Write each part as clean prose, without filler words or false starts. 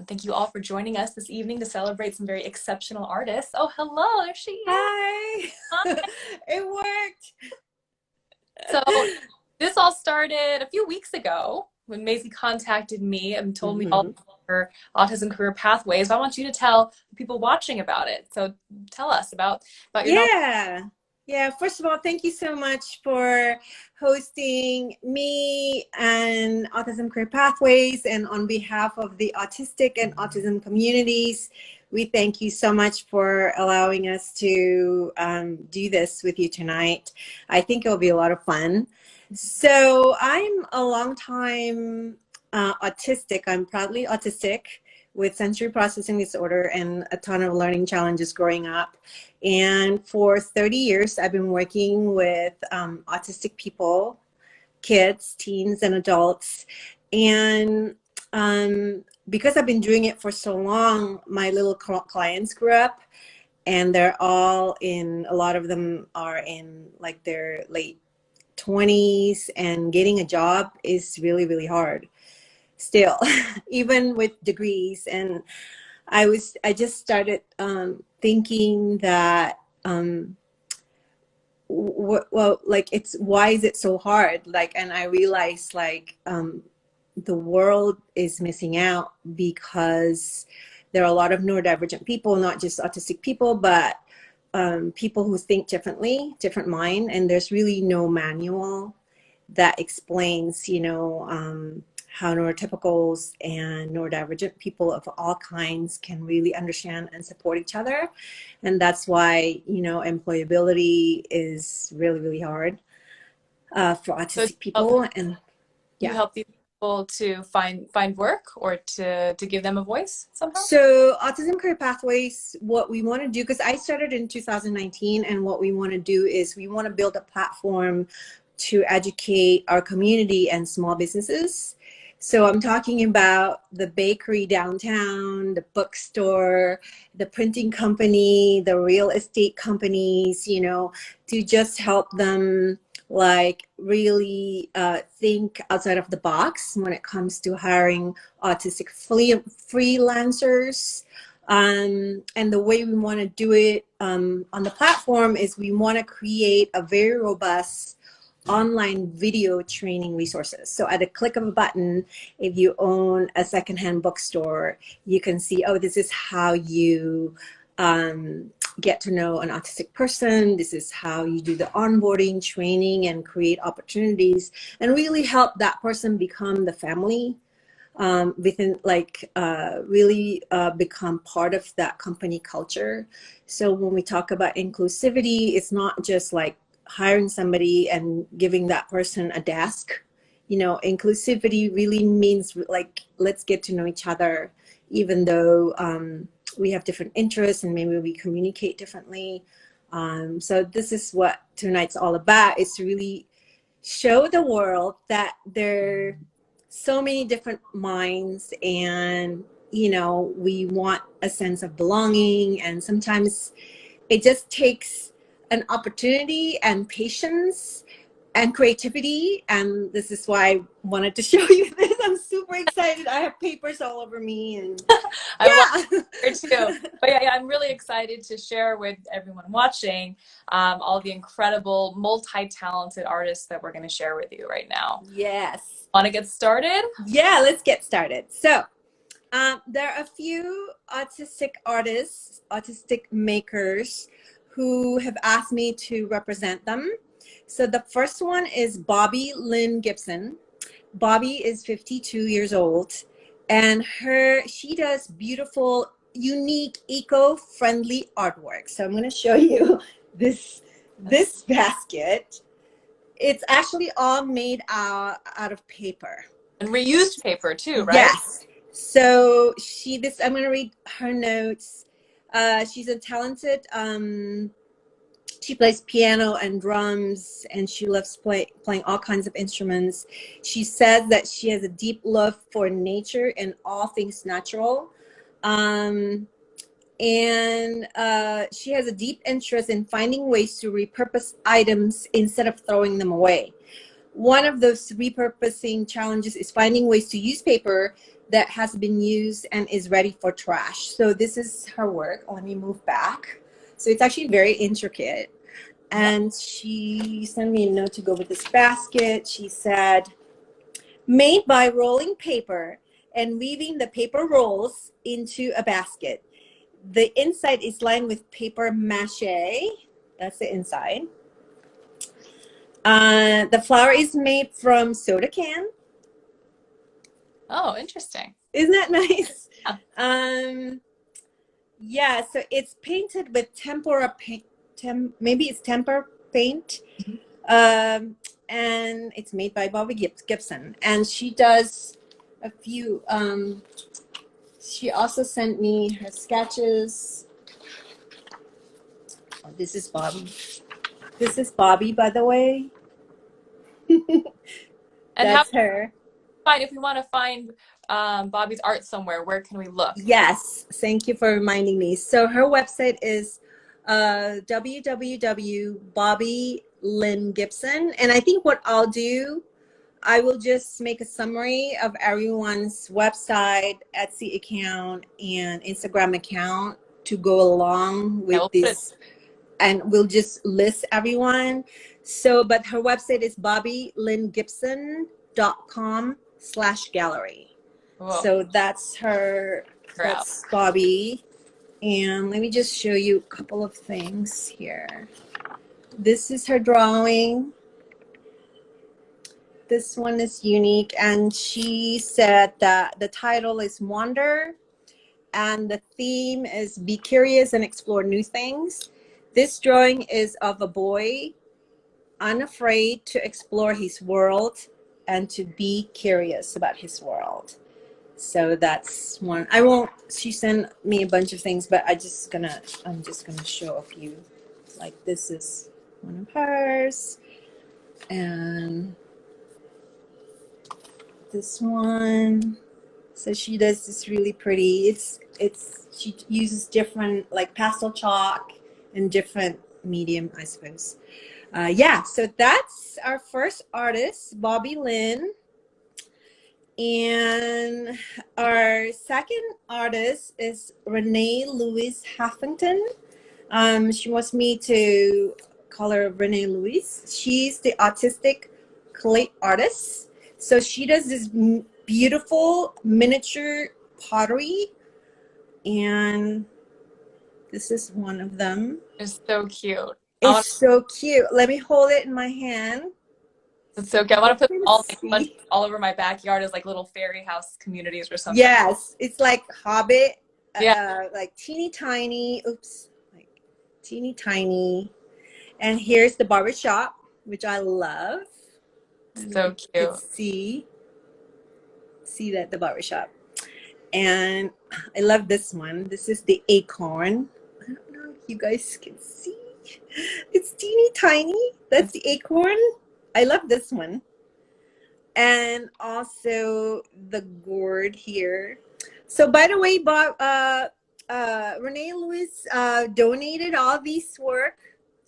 Thank you all for joining us this evening to celebrate some very exceptional artists. Oh, hello, there she is. Hi. Hi. It worked. So this all started a few weeks ago when Maisie contacted me and told me all about her Autism Career Pathways. I want you to tell the people watching about it. So tell us about your knowledge. Yeah. First of all, thank you so much for hosting me and Autism Career Pathways. And on behalf of the autistic and autism communities, we thank you so much for allowing us to do this with you tonight. I think it'll be a lot of fun. So I'm a long time autistic. I'm proudly autistic with sensory processing disorder and a ton of learning challenges growing up. And for 30 years, I've been working with autistic people, kids, teens, and adults. And because I've been doing it for so long, my little clients grew up, and they're all a lot of them are in like their late 20s, and getting a job is really, really hard still, even with degrees. And I just started thinking that, well, like, why is it so hard? Like, and I realized, like, the world is missing out because there are a lot of neurodivergent people, not just autistic people, but people who think differently, different mind, and there's really no manual that explains, how neurotypicals and neurodivergent people of all kinds can really understand and support each other. And that's why, employability is really, really hard for autistic people. And you help these people to find work or to give them a voice somehow? So Autism Career Pathways, what we want to do, because I started in 2019, and what we want to do is we want to build a platform to educate our community and small businesses. So I'm talking about the bakery downtown, the bookstore, the printing company, the real estate companies, to just help them like really think outside of the box when it comes to hiring autistic freelancers. And the way we want to do it on the platform is we want to create a very robust online video training resources. So at a click of a button, if you own a secondhand bookstore, you can see, oh, this is how you get to know an autistic person. This is how you do the onboarding, training, and create opportunities, and really help that person become the family within, like, really become part of that company culture. So when we talk about inclusivity, it's not just like hiring somebody and giving that person a desk. Inclusivity really means, like, let's get to know each other, even though we have different interests and maybe we communicate differently. So this is what tonight's all about, is to really show the world that there are so many different minds, and we want a sense of belonging, and sometimes it just takes an opportunity and patience and creativity. And this is why I wanted to show you this. I'm super excited. I have papers all over me, and I want her too. But yeah, I'm really excited to share with everyone watching all the incredible, multi-talented artists that we're going to share with you right now. Yes. Want to get started? Yeah, let's get started. So there are a few autistic artists, autistic makers, who have asked me to represent them. So the first one is Bobbi Lynn Gibson. Bobbi is 52 years old, and she does beautiful, unique, eco-friendly artwork. So I'm going to show you this basket. It's actually all made out of paper. And reused paper too, right? Yes. So I'm going to read her notes. She's a talented, she plays piano and drums, and she loves playing all kinds of instruments. She says that she has a deep love for nature and all things natural. And she has a deep interest in finding ways to repurpose items instead of throwing them away. One of those repurposing challenges is finding ways to use paper that has been used and is ready for trash. So this is her work. Let me move back. So it's actually very intricate. And she sent me a note to go with this basket. She said, made by rolling paper and weaving the paper rolls into a basket. The inside is lined with paper mache. That's the inside. The flower is made from soda can. Oh, interesting. Isn't that nice? Yeah. Yeah, so it's painted with tempera paint. Maybe it's temper paint. And it's made by Bobbi Gibson. And she does a few, she also sent me her sketches. Oh, this is Bobbi. This is Bobbi, by the way. And That's her. If we want to find Bobbi's art somewhere, where can we look? Yes, thank you for reminding me. So her website is www.bobbi.lynn.gibson. And I think what I'll do, I will just make a summary of everyone's website, Etsy account, and Instagram account to go along with this. And we'll just list everyone. So, but her website is bobbilyngibson.com/gallery. Whoa. So that's her, that's Bobbi. And let me just show you a couple of things here. This is her drawing. This one is unique. And she said that the title is Wander. And the theme is Be Curious and Explore New Things. This drawing is of a boy unafraid to explore his world and to be curious about his world. So that's one. I won't, she sent me a bunch of things, but I'm just gonna show a few. Like this is one of hers. And this one. So she does this really pretty, she uses different like pastel chalk and different medium, I suppose. Yeah, so that's our first artist, Bobbi Lynn. And our second artist is Renee Louise Huffington. She wants me to call her Renee Louise. She's the Autistic clay artist. So she does this beautiful miniature pottery. And this is one of them. It's so cute. It's so cute. Let me hold it in my hand. It's so cute. I want to put all over my backyard as like little fairy house communities or something. Yes, it's like Hobbit. Yeah. Like teeny tiny. Oops. Like teeny tiny. And here's the barbershop, which I love. So cute. See that the barbershop. And I love this one. This is the acorn. I don't know if you guys can see. It's teeny tiny. That's the acorn. I love this one. And also the gourd here. So by the way, Renee Louise donated all these work.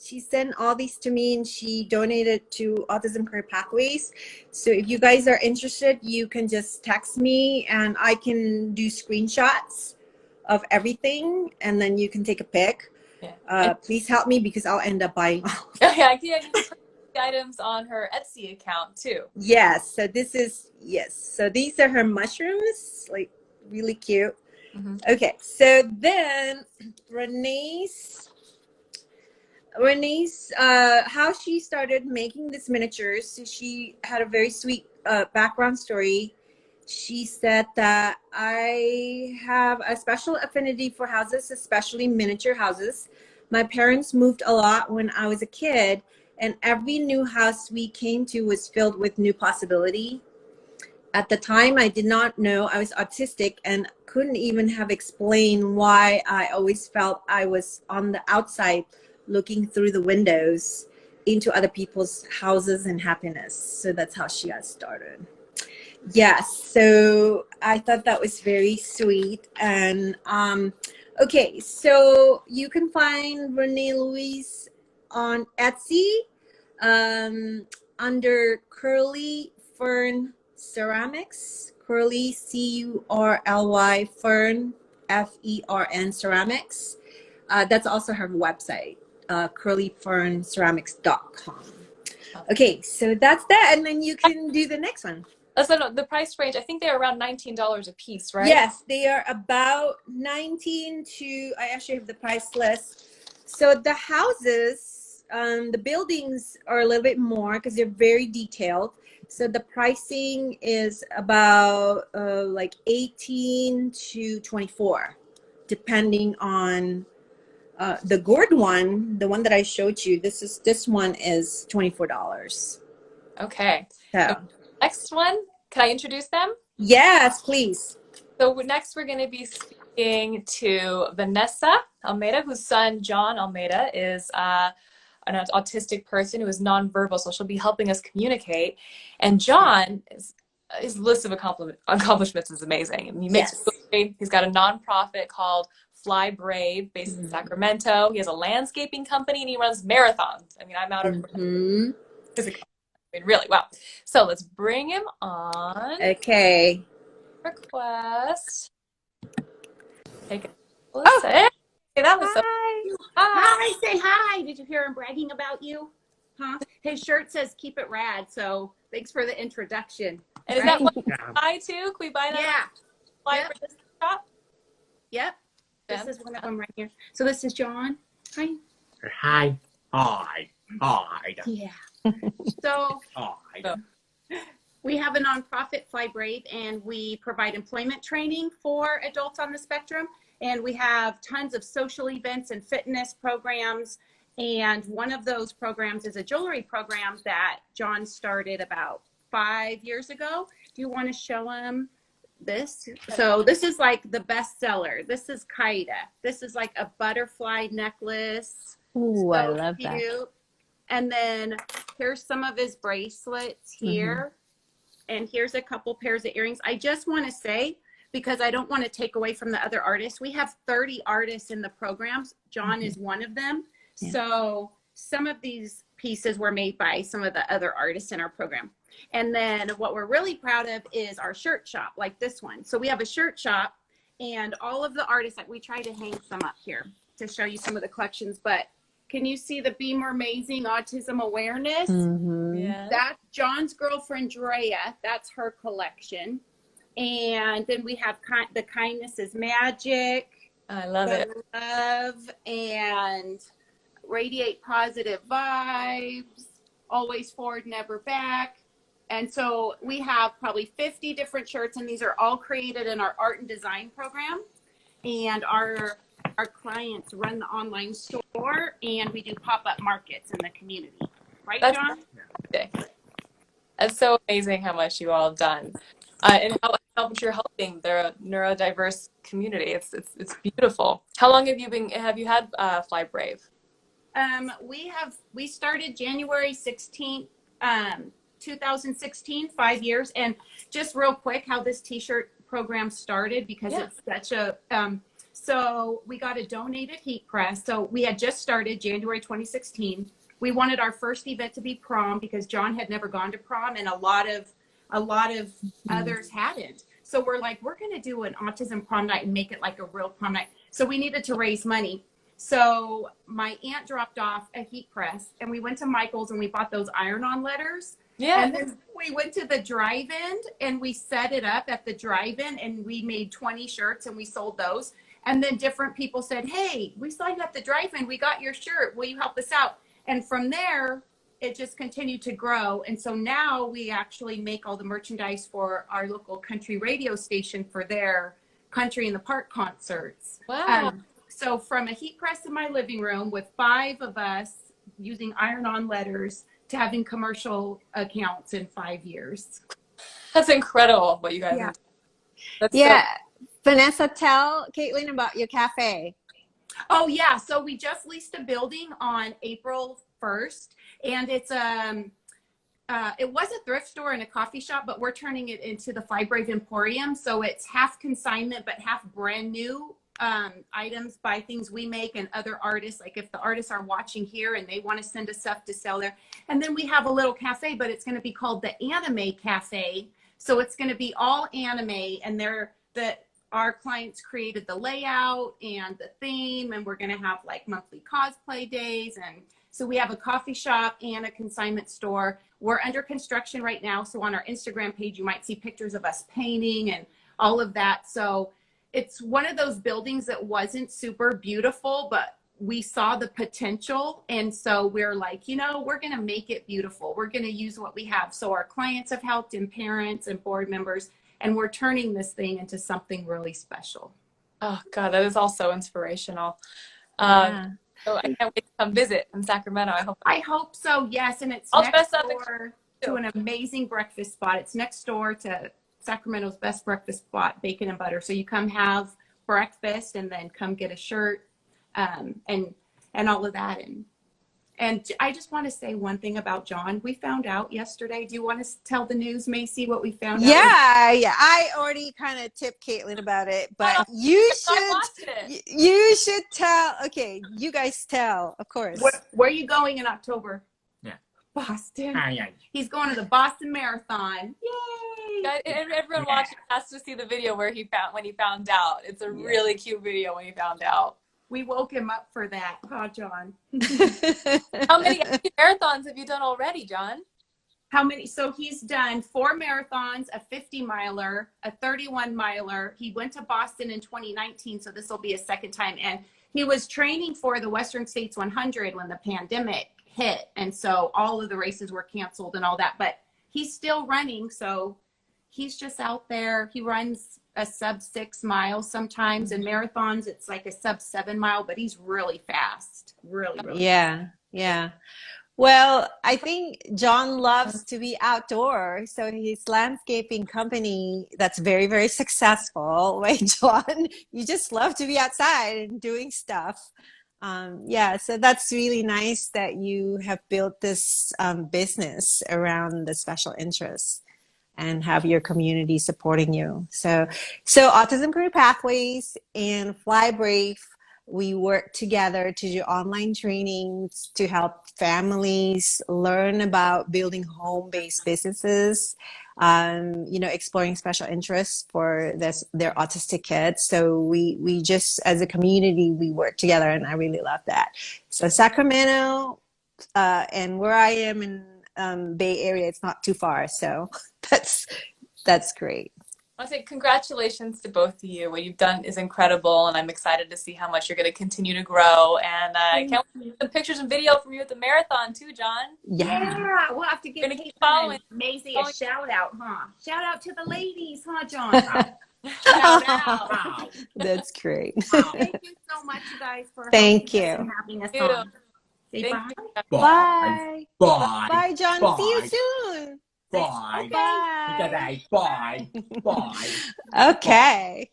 She sent all these to me and she donated to Autism Career Pathways. So if you guys are interested, you can just text me and I can do screenshots of everything and then you can take a pic. Yeah. Please help me because I'll end up buying all. Yeah, you can put the items on her Etsy account too. Yes. So this is, yes. So these are her mushrooms, like really cute. Mm-hmm. Okay. So then Renee's how she started making these miniatures. So she had a very sweet background story. She said that I have a special affinity for houses, especially miniature houses. My parents moved a lot when I was a kid, and every new house we came to was filled with new possibility. At the time, I did not know I was autistic and couldn't even have explained why I always felt I was on the outside looking through the windows into other people's houses and happiness. So that's how she got started. Yes, so I thought that was very sweet. And okay, so you can find Renee Louise on Etsy under Curly Fern Ceramics, Curly, Curly, Fern, Fern Ceramics. That's also her website, curlyfernceramics.com. Okay, so that's that, and then you can do the next one. So the price range, I think they're around $19 a piece, right? Yes, they are about 19 to, I actually have the price list. So the houses, the buildings are a little bit more because they're very detailed. So the pricing is about like 18 to 24, depending on the gourd one, the one that I showed you. This one is $24. Okay. So next one, can I introduce them? yes, please. So next we're going to be speaking to Vanessa Almeda, whose son John Almeda is an autistic person who is nonverbal, so she'll be helping us communicate. And John, his list of accomplishments is amazing. And he makes jewelry. He's got a nonprofit called Fly Brave, based in Sacramento. He has a landscaping company and he runs marathons. I mean, I'm out of physical. I mean, really, wow. So let's bring him on. Okay. Request. Take it. Listen. Hey, that was hi. Hi. Say hi. Did you hear him bragging about you? Huh? His shirt says "Keep it rad." So thanks for the introduction. And is that what we buy too? Can we buy that? Yeah. Fly for this shop? Yep. This is one of them right here. So this is John. Hi. Hi. Hi. Hi. Yeah. So Hi. we have a nonprofit, Fly Brave, and we provide employment training for adults on the spectrum. And we have tons of social events and fitness programs. And one of those programs is a jewelry program that John started about 5 years ago. Do you want to show him this? So this is like the best seller. This is Kaida. This is like a butterfly necklace. Ooh, so I love cute. that. And then here's some of his bracelets here. And here's a couple pairs of earrings. I just want to say, because I don't want to take away from the other artists, we have 30 artists in the programs. John is one of them. Yeah. So some of these pieces were made by some of the other artists in our program. And then what we're really proud of is our shirt shop, like this one. So we have a shirt shop and all of the artists, like we try to hang some up here to show you some of the collections, but can you see the Be More Amazing Autism Awareness? Yeah. That's John's girlfriend, Drea. That's her collection. And then we have the Kindness is Magic. I love it. Love and Radiate Positive Vibes. Always Forward, Never Back. And so we have probably 50 different shirts, and these are all created in our art and design program. And our clients run the online store, and we do pop-up markets in the community. Right, John? It's so amazing how much you all have done. And how much you're helping the neurodiverse community. It's beautiful. How long have you had Fly Brave? We started January 16th, 2016, 5 years. And just real quick, how this t-shirt program started, because it's such a, so we got a donated heat press. So we had just started January 2016. We wanted our first event to be prom because John had never gone to prom, and a lot of others hadn't. So we're like, we're going to do an autism prom night and make it like a real prom night. So we needed to raise money. So my aunt dropped off a heat press, and we went to Michael's and we bought those iron-on letters. Yeah. And then we went to the drive-in and we set it up at the drive-in, and we made 20 shirts and we sold those. And then different people said, hey, we saw you at the drive-in. We got your shirt. Will you help us out? And from there, it just continued to grow. And so now we actually make all the merchandise for our local country radio station for their Country in the Park concerts. Wow. So from a heat press in my living room with 5 of us using iron-on letters to having commercial accounts in 5 years. That's incredible what you guys have done. That's Vanessa, tell Caitlin about your cafe. Oh yeah, so we just leased a building on April 1st, and it's it was a thrift store and a coffee shop, but we're turning it into the Fly Brave Emporium. So it's half consignment but half brand new items by things we make and other artists. Like if the artists are watching here and they want to send us stuff to sell there. And then we have a little cafe, but it's going to be called the Anime Cafe. So it's going to be all anime, and our clients created the layout and the theme, and we're going to have like monthly cosplay days. And so we have a coffee shop and a consignment store. We're under construction right now. So on our Instagram page, you might see pictures of us painting and all of that. So it's one of those buildings that wasn't super beautiful, but we saw the potential. And so we're like, you know, we're going to make it beautiful. We're going to use what we have. So our clients have helped, and parents and board members, and we're turning this thing into something really special. Oh God, that is also inspirational. Yeah. So I can't wait to come visit in Sacramento. I hope so. Yes. And it's I'll next dress up door to an amazing breakfast spot. It's next door to Sacramento's best breakfast spot, Bacon and Butter. So you come have breakfast and then come get a shirt, and all of that. And I just want to say one thing about John. We found out yesterday. Do you want to tell the news, Macy, what we found out? Yeah. I already kind of tipped Caitlin about it, but you should tell. Okay, you guys tell, of course. Where are you going in October? Yeah. Boston. Yeah. He's going to the Boston Marathon. Yay! Everyone watching has to see the video when he found out. It's a really cute video when he found out. We woke him up for that, huh, John? How many marathons have you done already, John? How many? So he's done 4 marathons, a 50-miler, a 31-miler. He went to Boston in 2019, so this will be his second time. And he was training for the Western States 100 when the pandemic hit. And so all of the races were canceled and all that. But he's still running, so he's just out there. He runs a sub 6 miles sometimes. In marathons, it's like a sub 7 mile, but he's really fast. Really Yeah. Well, I think John loves to be outdoors. So his landscaping company that's very, very successful, right, John? You just love to be outside and doing stuff. So that's really nice that you have built this business around the special interests and have your community supporting you. So Autism Career Pathways and Fly Brave, we work together to do online trainings to help families learn about building home-based businesses, exploring special interests for their autistic kids. So we just, as a community, we work together, and I really love that. So Sacramento and where I am in Bay Area, it's not too far. So that's great. I want to say congratulations to both of you. What you've done is incredible, and I'm excited to see how much you're going to continue to grow. And I can't wait to see some pictures and video from you at the marathon too, John. Yeah, we'll have to give Maisie a shout out, huh? Shout out to the ladies, huh, John? Shout out. That's great. Thank you so much, you guys, for having us on. Say bye. Bye. Bye. Bye, John. Bye. See you soon. Bye. Bye. Bye. Bye. Okay.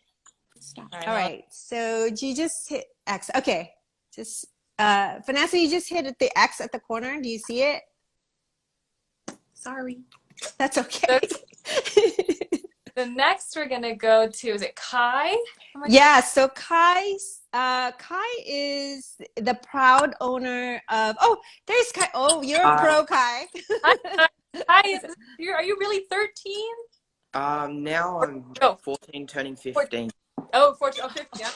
All right. So you just hit X. Okay. Just Vanessa, you just hit the X at the corner. Do you see it? Sorry. That's okay. The next we're gonna go to, is it Kai? Yeah, so Kai is the proud owner of, there's Kai. Oh, you're a pro, Kai. Kai, are you really 13? Now I'm 14, turning 15. 14, 15, yeah.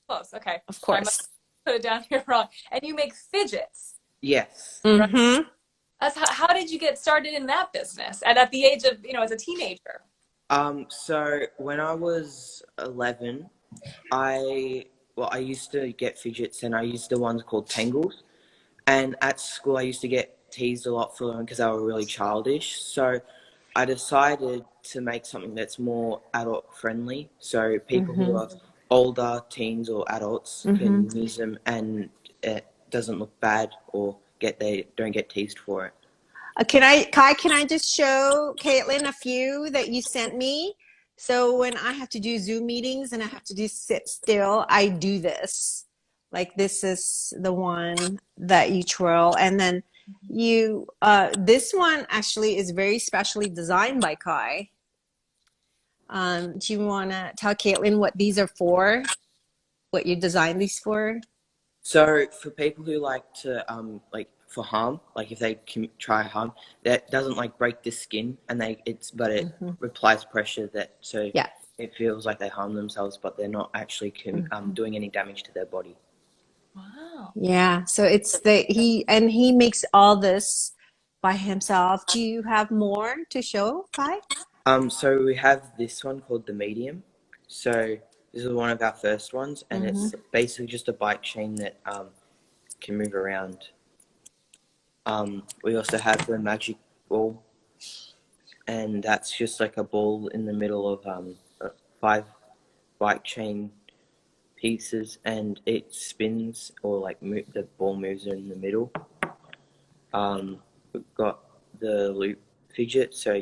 Close, okay. Of course. I must put it down here wrong. And you make fidgets. Yes. Mm-hmm. How did you get started in that business? And at the age of, as a teenager? So when I was 11, I used to get fidgets, and I used the ones called Tangles. And at school, I used to get teased a lot for them because they were really childish. So I decided to make something that's more adult friendly. So people who are older, teens or adults can use them, and it doesn't look bad or don't get teased for it. Can I just show Caitlin a few that you sent me? So when I have to do Zoom meetings and I have to do sit still, I do this. Like this is the one that you twirl, and then this one actually is very specially designed by Kai. Do you want to tell Caitlin what these are for? What you designed these for? So for people who like to for harm. Like if they try harm, that doesn't like break the skin, and it applies pressure Yeah. it feels like they harm themselves, but they're not actually doing any damage to their body. Wow. Yeah. So it's he makes all this by himself. Do you have more to show, Kai? So we have this one called the Medium. So this is one of our first ones, and it's basically just a bike chain that can move around. We also have the Magic Ball, and that's just like a ball in the middle of 5 bike chain pieces, and it spins, or like the ball moves in the middle. We've got the loop fidget, so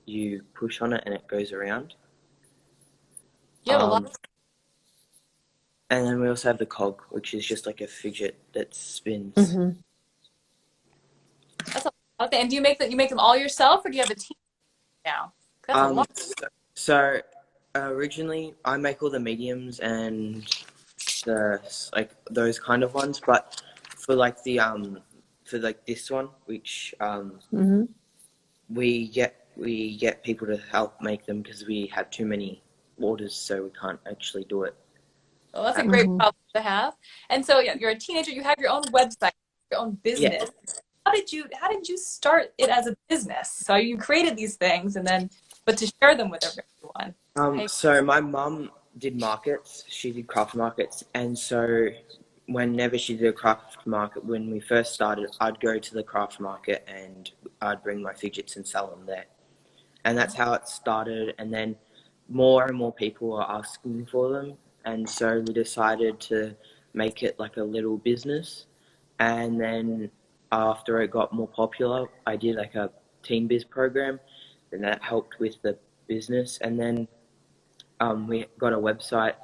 you push on it and it goes around. You have a lot. And then we also have the cog, which is just like a fidget that spins. That's a lot. And do you make them all yourself, or do you have a team now? That's a lot. So originally I make all the mediums and those kind of ones, but for like this one, which we get people to help make them because we have too many orders, so we can't actually do it. Well, that's a great problem to have. And so, yeah, you're a teenager. You have your own website, your own business. Yeah. How did you start it as a business? So you created these things, but to share them with everyone. So my mum did markets. She did craft markets, and so whenever she did a craft market, when we first started, I'd go to the craft market and I'd bring my fidgets and sell them there. And that's how it started. And then more and more people were asking for them. And so we decided to make it like a little business. And then after it got more popular, I did like a Teen Biz program, and that helped with the business. And then we got a website,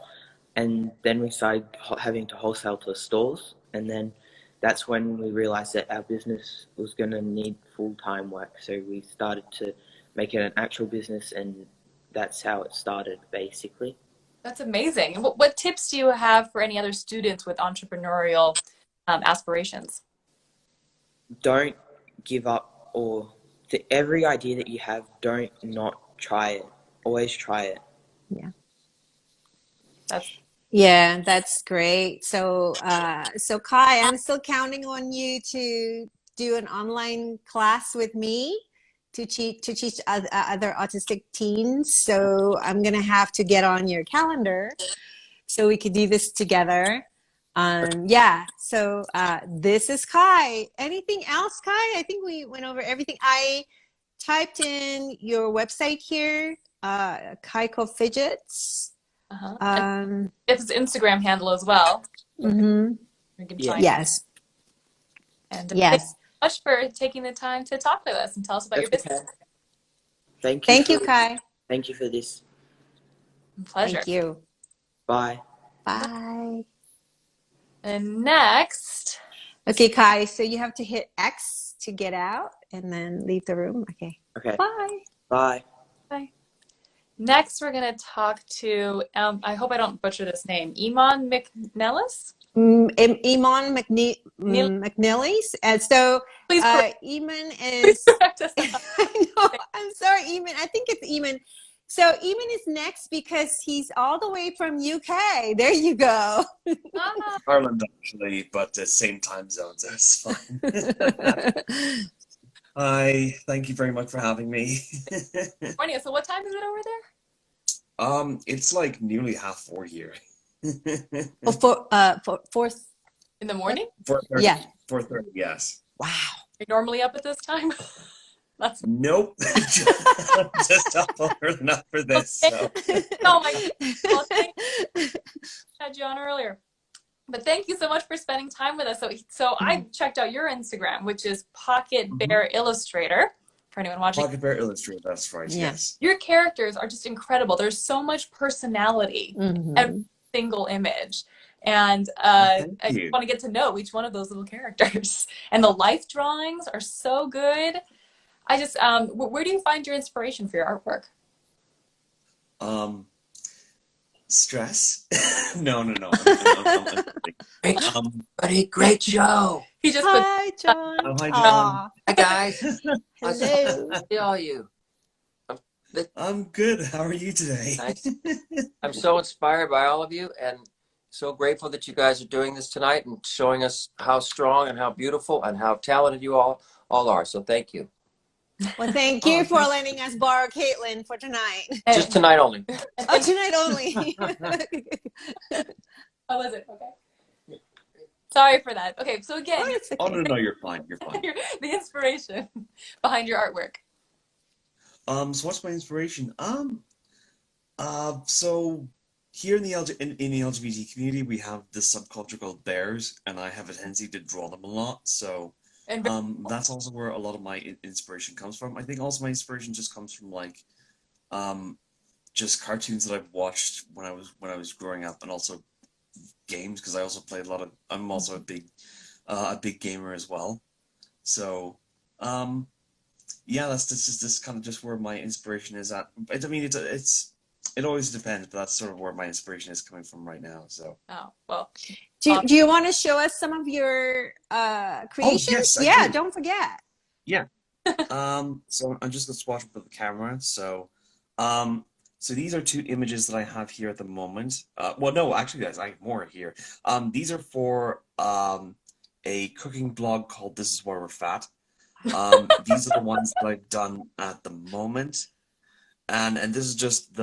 and then we started having to wholesale to stores. And then that's when we realized that our business was going to need full-time work. So we started to make it an actual business, and that's how it started, basically. That's amazing. What tips do you have for any other students with entrepreneurial aspirations? Don't give up, or every idea that you have, don't not try it. Always try it. Yeah, that's great. So Kai, I'm still counting on you to do an online class with me to teach other autistic teens. So I'm gonna have to get on your calendar so we could do this together. So this is Kai. Anything else, Kai? I think we went over everything. I typed in your website here, Kaiko Fidgets. It's his Instagram handle as well. Yes. And thank you so much for taking the time to talk with us and tell us about your business. Thank you, Kai. Thank you for this. Pleasure. Thank you. Bye. Bye. And next. Okay, Kai, so you have to hit X to get out and then leave the room. Okay. Bye. Bye. Bye. Next, we're going to talk to, I hope I don't butcher this name, Eamon McNelis? Eamon McNelis. And so Eamon is... I know, I'm sorry, Eamon. I think it's Eamon. So Eamon is next because he's all the way from UK. There you go. Ireland, actually, but the same time zones. That's fine. Hi, thank you very much for having me. Morning. So what time is it over there? It's like nearly 4:30 here. Fourth in the morning? 4:30. Yeah. 4:30. Yes. Wow. You're normally up at this time? Nope. Just up early enough for this. So. Oh my God. Had you on earlier. But thank you so much for spending time with us. So I checked out your Instagram, which is Pocket Bear Illustrator. For anyone watching. Pocket Bear Illustrator, that's right. Yes. Your characters are just incredible. There's so much personality in every single image. And I want to get to know each one of those little characters. And the life drawings are so good. I just, where do you find your inspiration for your artwork? Stress? No, no, no. Great, Um, buddy. Great show. He just put Hi, John. oh, hi, John. Aw, Hi, guys. hello. How are you? I'm good. How are you today? Nice. I'm so inspired by all of you and so grateful that you guys are doing this tonight and showing us how strong and how beautiful and how talented you all are. So thank you. Well, thank Oh, you for thank letting us borrow Caitlin for tonight. Just tonight only. Oh, tonight only. How was it? Okay. Sorry for that. Okay, so again, Oh, it's Oh, okay. no, no, you're fine. You're fine. the inspiration behind your artwork. So what's my inspiration? So here in the LGBT community, we have this subculture called bears, and I have a tendency to draw them a lot. So And that's also where a lot of my inspiration comes from. I think also my inspiration just comes from like just cartoons that I've watched when I was growing up, and also games because I also played a lot of. I'm also a big gamer as well. So yeah, that's just this kind of just where my inspiration is at. I mean, it always depends, but that's sort of where my inspiration is coming from right now. So. oh, well, Do you want to show us some of your creations? yes, I Yeah, do. don't forget. Yeah. So I'm just gonna swatch with the camera. So, so these are two images that I have here at the moment. Well, no, actually, guys, I have more here. These are for a cooking blog called This Is Why We're Fat. These are the ones that I've done at the moment, and this is just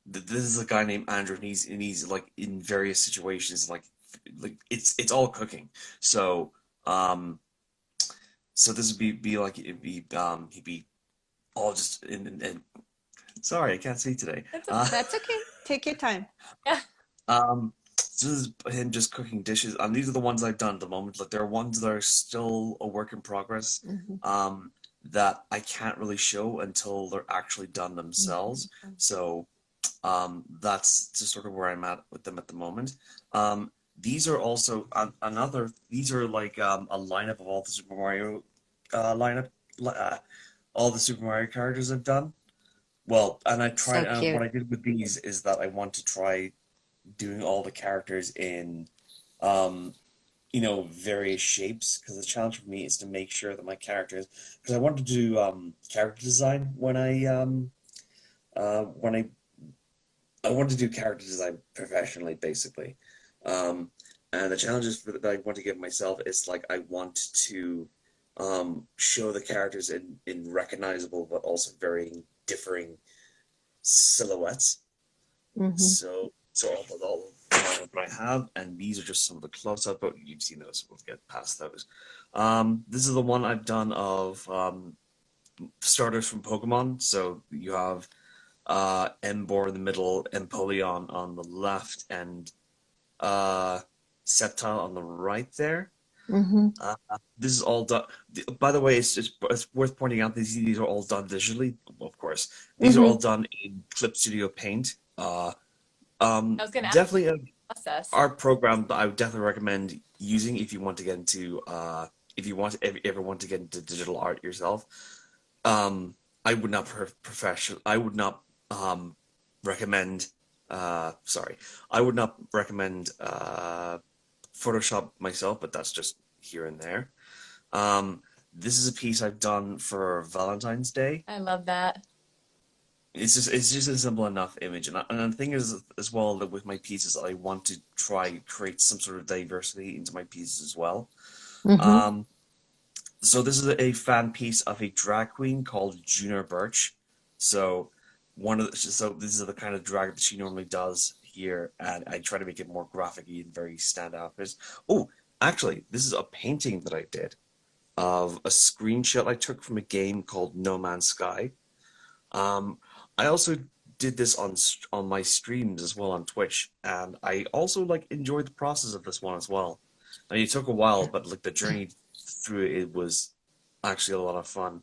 this is a guy named Andrew, and he's like in various situations, like it's all cooking. So so this would be like he'd be all just in sorry, I can't speak today. That's okay. Take your time. So this is him just cooking dishes, and these are the ones I've done at the moment. Like there are ones that are still a work in progress, that I can't really show until they're actually done themselves. So that's just sort of where I'm at with them at the moment. These are also these are like a lineup of all the Super Mario all the Super Mario characters I've done. Well, and I tried, So cute. what I did with these is that I want to try doing all the characters in, you know, various shapes, because the challenge for me is to make sure that my characters, because I want to do character design when I want to do character design professionally, basically. And the challenges that I want to give myself is like I want to show the characters in recognizable but also varying differing silhouettes. So all of what I have, and these are just some of the close-up, but you've seen those, so we'll get past those. This is the one I've done of starters from Pokemon. So you have Emboar in the middle, Empoleon on the left, and Sceptile on the right there. This is all done. By the way, it's worth pointing out these are all done digitally, of course. These are all done in Clip Studio Paint. I was going to ask Definitely the process. art program that I would definitely recommend using if you want to get into if you want to ever want to get into digital art yourself. I would not I would not recommend sorry, I would not recommend Photoshop myself, but that's just here and there. This is a piece I've done for Valentine's Day. I love that. It's just a simple enough image, and the thing is as well that with my pieces I want to try create some sort of diversity into my pieces as well. So this is a fan piece of a drag queen called Junior Birch. So this is the kind of drag that she normally does here, and I try to make it more graphic-y and very standout. Oh, actually, this is a painting that I did of a screenshot I took from a game called No Man's Sky. I also did this on my streams as well on Twitch, and I also like enjoyed the process of this one as well. I mean, it took a while, but like the journey through it was actually a lot of fun.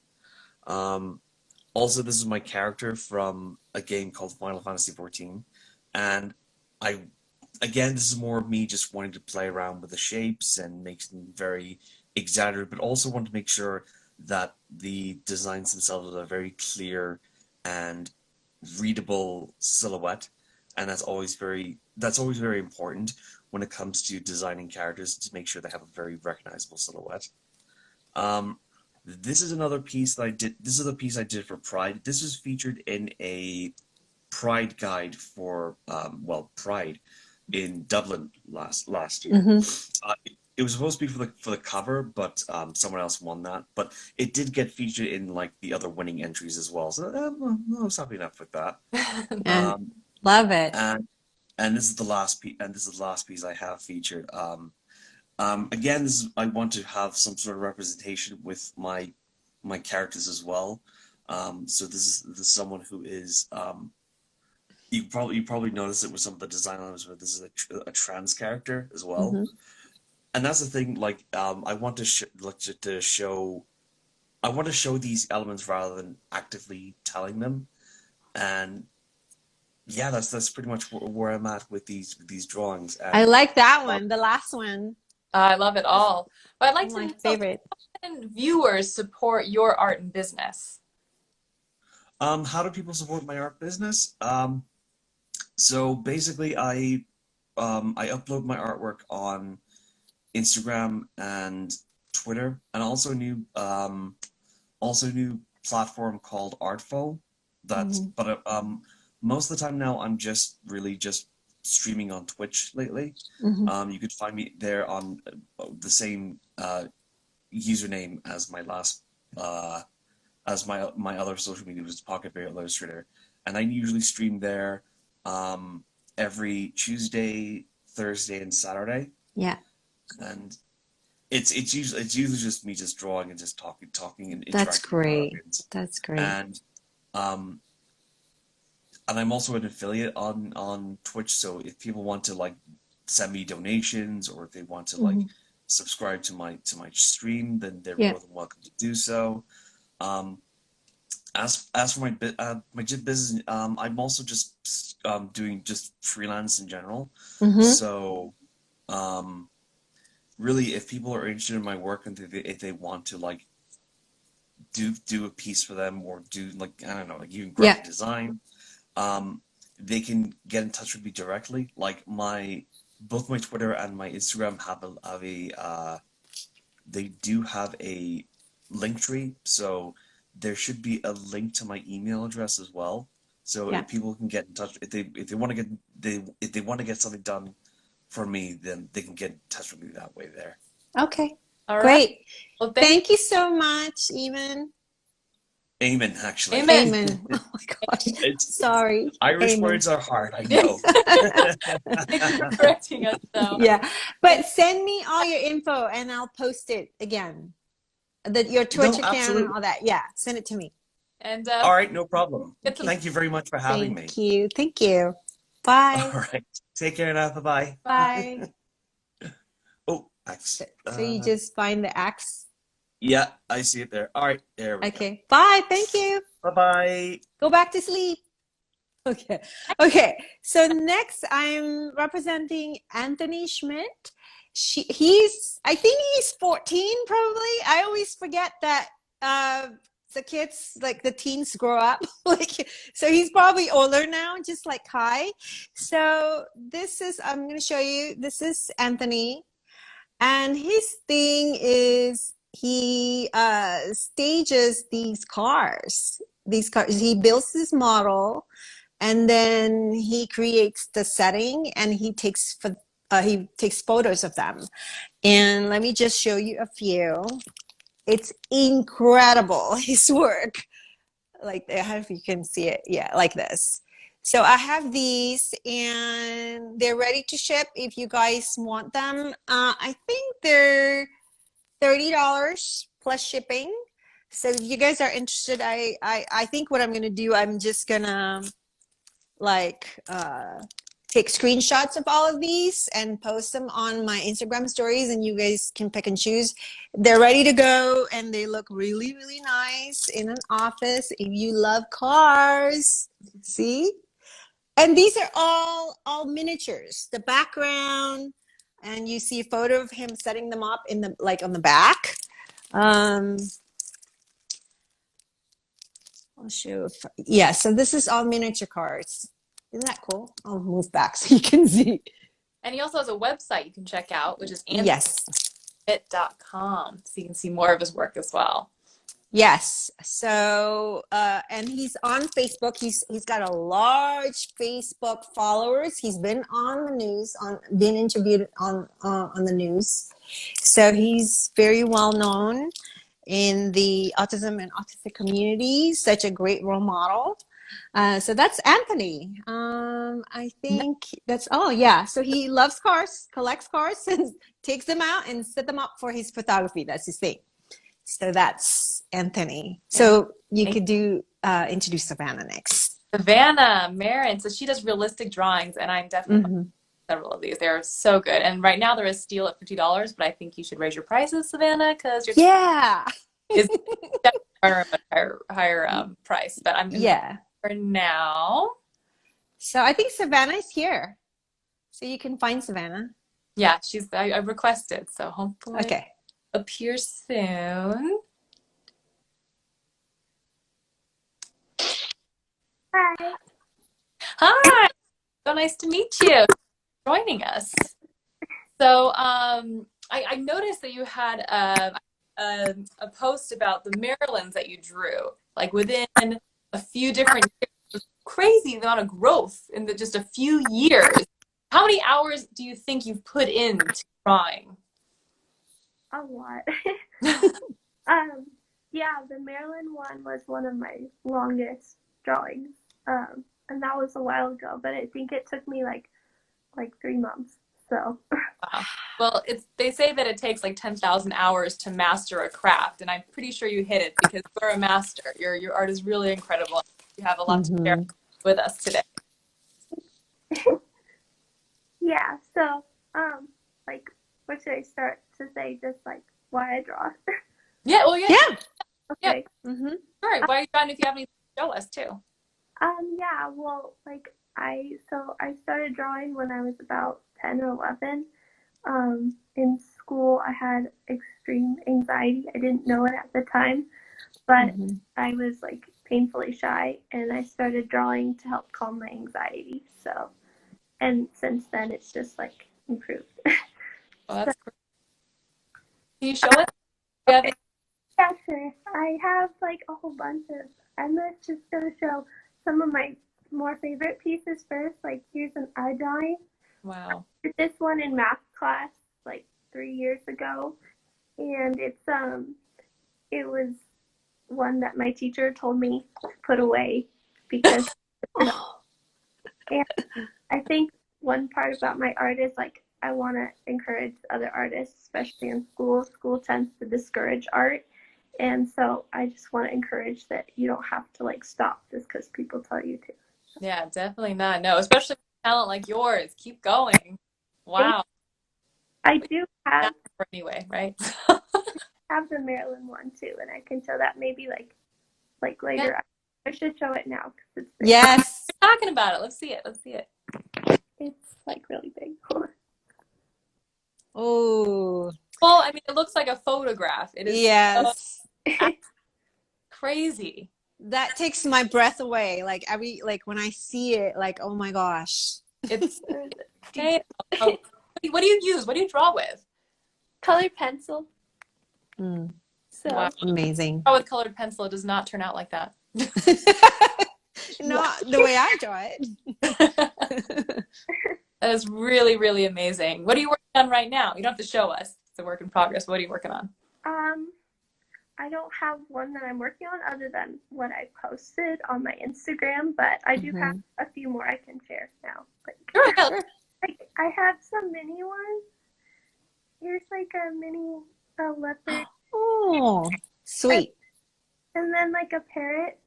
Also, this is my character from a game called Final Fantasy XIV, and again, this is more of me just wanting to play around with the shapes and make them very exaggerated, but also want to make sure that the designs themselves are very clear and readable silhouette. and that's always very important when it comes to designing characters, to make sure they have a very recognizable silhouette. This is another piece that I did. This is a piece I did for Pride. This was featured in a Pride guide for Pride in Dublin last year. It was supposed to be for the cover, but someone else won that. But it did get featured in like the other winning entries as well. So I was happy enough with that. Love it. And this is the last piece. And this is the last piece I have featured. Again, I want to have some sort of representation with my characters as well. So this is someone who is you probably noticed it with some of the design elements, but this is a trans character as well. And that's the thing. Like I want to show these elements rather than actively telling them. And yeah, that's pretty much where I'm at with these drawings. And I like that one, the last one. I love it all. But I'd like to My know, favorite. how can viewers support your art and business? How do people support my art business? So basically, I upload my artwork on Instagram and Twitter, and also a new platform called Artful. But most of the time now, I'm just streaming on Twitch lately. You could find me there on the same username as my last as my other social media, which is Pocket Bear Illustrator, and I usually stream there every Tuesday, Thursday, and Saturday. Yeah. And it's usually just me just drawing and just talking and interacting. That's great. That's great. And I'm also an affiliate on Twitch, so if people want to like send me donations, or if they want to like subscribe to my stream, then they're more than welcome to do so. As for my business, I'm also just doing just freelance in general. So really, if people are interested in my work and if they want to like do a piece for them, or do like, I don't know, like even graphic design, they can get in touch with me directly. Like both my Twitter and my Instagram they do have a link tree, so there should be a link to my email address as well. So if people can get in touch, if they want to get something done for me, then they can get in touch with me that way there. Okay. All right. Great. Well, Thank you so much, Eamon. Eamon, actually. Eamon. Oh my gosh. Sorry. Irish Eamon. words are hard, I know. thank you for correcting us, though. Yeah. But send me all your info and I'll post it again. Your Twitch account and all that. Yeah. Send it to me. And all right, no problem. Thank you very much for having me. Thank you. Thank you. Bye. All right. Take care now. Bye-bye. Bye. Oh, axe. So you just find the axe? Yeah, I see it there. All right, there we go. Okay. Bye. Thank you. Bye-bye. Go back to sleep. Okay. Okay. So next I'm representing Anthony Schmidt. I think he's 14 probably. I always forget that the kids, like the teens, grow up. So he's probably older now, just like Kai. So I'm going to show you, this is Anthony. And his thing is he stages these cars. He builds this model, and then he creates the setting, and he takes photos of them. And let me just show you a few. It's incredible, his work. Like, I don't know if you can see it. Yeah, like this. So I have these, and they're ready to ship if you guys want them. I think they're $30 plus shipping. So if you guys are interested, I think what I'm going to do, I'm just going to like take screenshots of all of these and post them on my Instagram stories, and you guys can pick and choose. They're ready to go, and they look really, really nice in an office if you love cars. See? And these are all miniatures. The background, and you see a photo of him setting them up in on the back. I'll show. Yeah, so this is all miniature cars. Isn't that cool? I'll move back so you can see. And he also has a website you can check out, which is Yes. anthonyfit.com, so you can see more of his work as well. Yes. So, and he's on Facebook. He's got a large Facebook followers. He's been on the news, been interviewed on the news. So he's very well known in the autism and autistic community. Such a great role model. So that's Anthony. I think that's, oh yeah. So he loves cars, collects cars, and takes them out and set them up for his photography. That's his thing. So that's Anthony. So you could introduce Savanna next. Savanna Marin. So she does realistic drawings, and I'm definitely several of these. They're so good. And right now there is Steal at $50, but I think you should raise your prices, Savanna, because your is definitely a higher price. But I'm for now. So I think Savanna is here. So you can find Savanna. Yeah, I requested, so hopefully appear soon. Hi. Hi. So nice to meet you. Joining us. So I noticed that you had a post about the Marilyns that you drew, like within a few different years. Crazy amount of growth in just a few years. How many hours do you think you've put into drawing? A lot. Yeah, the Marilyn one was one of my longest drawings. And that was a while ago, but I think it took me like 3 months. So. Wow. Well, they say that it takes like 10,000 hours to master a craft, and I'm pretty sure you hit it because you're a master. Your art is really incredible. You have a lot to share with us today. Yeah. So, like, what should I start to say? Just like why I draw. Yeah. Well, yeah. Okay. Yeah. Sure. Why are you drawing if you have anything to show us too? Yeah. Well, like I started drawing when I was about 10 or 11. In school, I had extreme anxiety. I didn't know it at the time, but I was like painfully shy, and I started drawing to help calm my anxiety. So, and since then, it's just like improved. Well, that's great. Can you show us? Okay. Yeah, sure. I have like a whole bunch of. I'm just gonna show some of my more favorite pieces first. Like here's an eye drawing. Wow. I did this one in math class like 3 years ago, and it was one that my teacher told me to put away because and I think one part about my art is like I want to encourage other artists, especially in school. School tends to discourage art, and so I just want to encourage that you don't have to like stop just because people tell you to. Yeah, definitely not. No, especially with talent like yours. Keep going. Wow. I do have anyway, right? have the Maryland one too, and I can show that maybe like later. Yeah. I should show it now because it's big. Yes. We're talking about it. Let's see it. Let's see it. It's like really big. Oh. Well, I mean, it looks like a photograph. It is. Yes. Crazy. That takes my breath away. Like when I see it, like, oh my gosh. It's okay. Oh, what do you use? What do you draw with? Colored pencil. So wow. Amazing. Draw with colored pencil. It does not turn out like that. Not the way I draw it. That is really, really amazing. What are you working on right now? You don't have to show us. It's a work in progress. What are you working on? I don't have one that I'm working on other than what I posted on my Instagram, but I do have a few more I can share now. Like I have some mini ones. Here's like a mini leopard. Oh, sweet. And then like a parrot.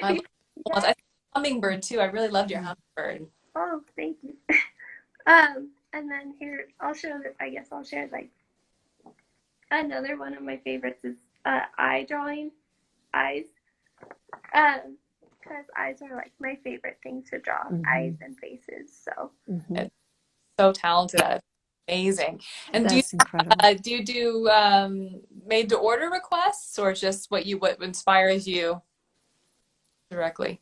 I see hummingbird too. I really loved your hummingbird. Oh, thank you. And then here I'll share like another one of my favorites is eye drawing. Eyes. Because eyes are like my favorite thing to draw. Eyes and faces. So so talented at it. Amazing. And That's incredible. Do you do made to order requests or just what inspires you directly?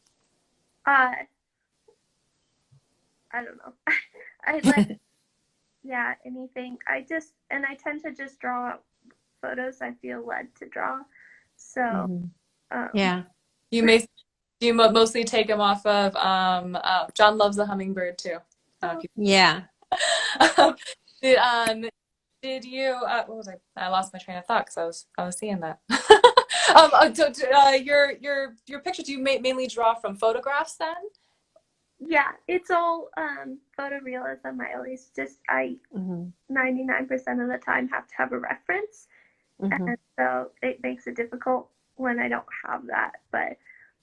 I don't know. I like, yeah, anything. I tend to just draw photos I feel led to draw. So, Yeah. Do you mostly take them off of John Loves the Hummingbird too. Yeah. Did you what was I lost my train of thought because I was seeing that. Your pictures, do you mainly draw from photographs then? yeah, it's all photorealism. I always just 99% of the time have to have a reference, and so it makes it difficult when I don't have that. But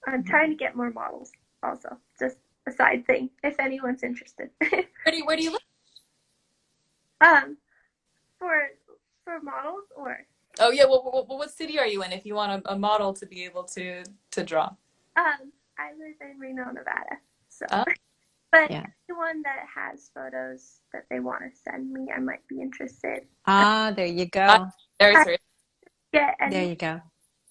I'm trying to get more models also. Just a side thing if anyone's interested. Where do you live? For models or Oh yeah, well, what city are you in if you want a model to be able to draw? I live in Reno, Nevada. So Oh. but Yeah. anyone that has photos that they want to send me, I might be interested. There you go. There Get There any you go.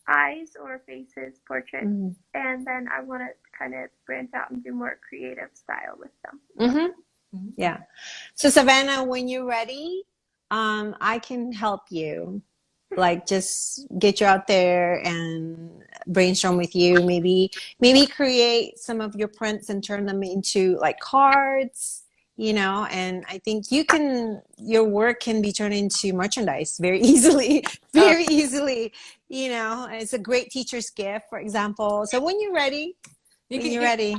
eyes or faces portraits, and then I want to kind of branch out and do more creative style with them. Yeah. So Savanna, when you're ready, I can help you. Like just get you out there and brainstorm with you. Maybe create some of your prints and turn them into like cards, you know, and I think your work can be turned into merchandise very easily, very easily, you know. It's a great teacher's gift, for example. So when you're ready, you're ready.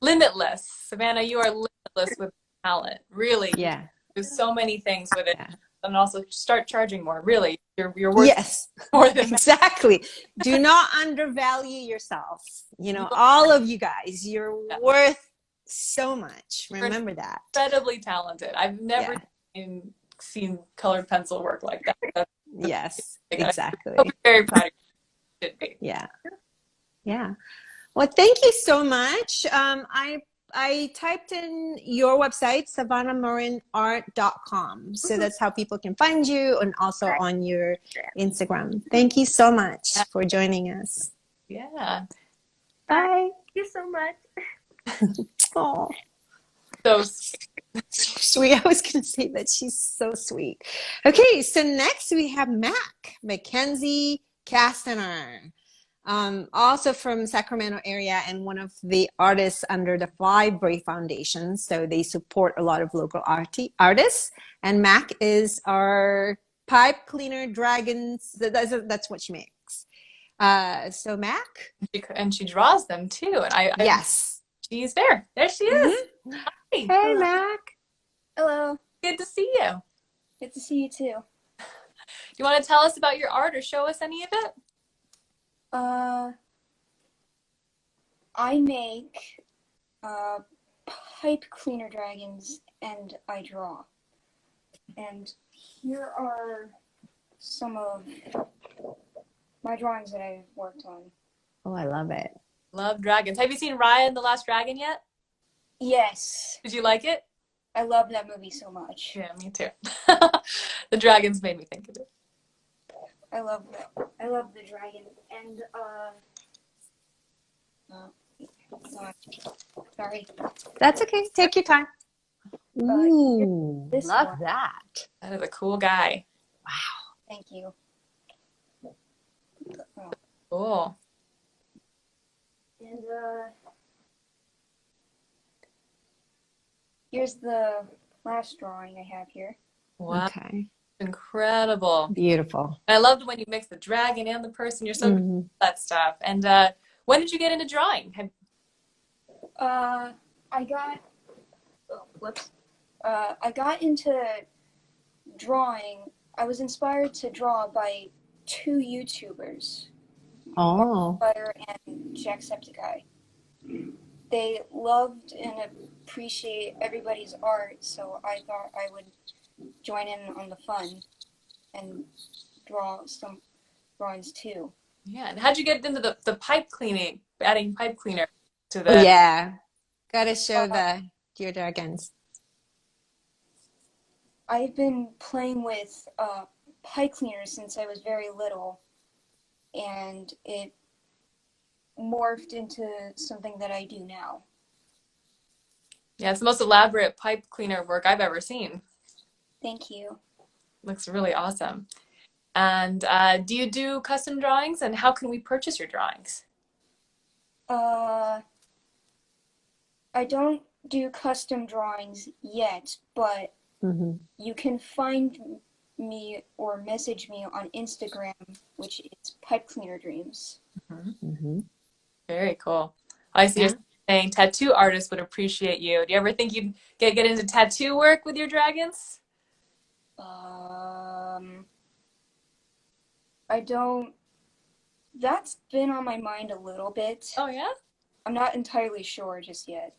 Limitless. Savanna, you are limitless with talent. Really. Yeah. There's so many things with it. Yeah. And also start charging more. Really. You're worth Yes, more than exactly. Do not undervalue yourself. You know, all of you guys, you're worth so much. Remember that. Incredibly talented. I've never seen colored pencil work like that. Yes, exactly. I'm very proud of you. Should be. Yeah. Yeah. Well, thank you so much. I typed in your website, savannamarinart.com. So that's how people can find you, and also on your Instagram. Thank you so much for joining us. Yeah. Bye. Thank you so much. Oh, So sweet. I was going to say that she's so sweet. Okay, so next we have Mackenzie Castaner. Also from Sacramento area, and one of the artists under the Five Brave Foundation. So they support a lot of local artists. And Mac is our pipe cleaner dragons. That's what she makes. So Mac. and she draws them too. And Yes. She's there. There she is. Hi. Hey, Hello. Mac. Hello. Good to see you. Good to see you too. You want to tell us about your art or show us any of it? I make pipe cleaner dragons, and I draw. And here are some of my drawings that I've worked on. Oh, I love it. Love dragons. Have you seen Raya and the Last Dragon yet? Yes. Did you like it? I love that movie so much. Yeah, me too. The dragons made me think of it. I love that. I love the dragon. And sorry. That's okay. Take your time. Ooh, this love one. that. That is a cool guy. Thank you. Oh. Cool. And here's the last drawing I have here. Wow. Okay. Incredible. Beautiful. I loved when you mixed the dragon and the person. You're so good at that stuff. And when did you get into drawing? I got into drawing. I was inspired to draw by two YouTubers, Oh. Fire and Jacksepticeye. They loved and appreciate everybody's art, so I thought I would join in on the fun and draw some drawings too. Yeah. And how'd you get into the pipe cleaning, adding pipe cleaner to the... Yeah. Gotta show the deer dragons. I've been playing with pipe cleaners since I was very little, and it morphed into something that I do now. Yeah, it's the most elaborate pipe cleaner work I've ever seen. Thank you. Looks really awesome. And do you do custom drawings, and how can we purchase your drawings? I don't do custom drawings yet, but you can find me or message me on Instagram, which is Pipe Cleaner Dreams. Very cool. I see you're saying tattoo artists would appreciate you. Do you ever think you'd get into tattoo work with your dragons? I don't. That's been on my mind a little bit. Oh, yeah? I'm not entirely sure just yet.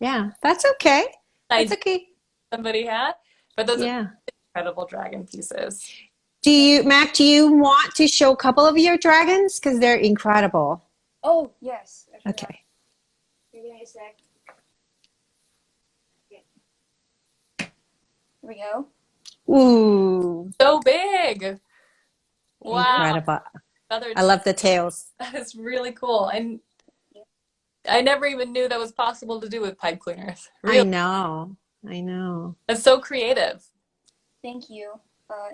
Yeah, that's okay. That's okay. Somebody had, but those Yeah. are incredible dragon pieces. Mac, do you want to show a couple of your dragons? Because they're incredible. Oh, yes. I forgot. Okay. Give me a sec. Okay. Here we go. Ooh, So big. Wow. incredible. Another I love the tails. That is really cool. And I never even knew that was possible to do with pipe cleaners. Really. I know. That's so creative. Thank you.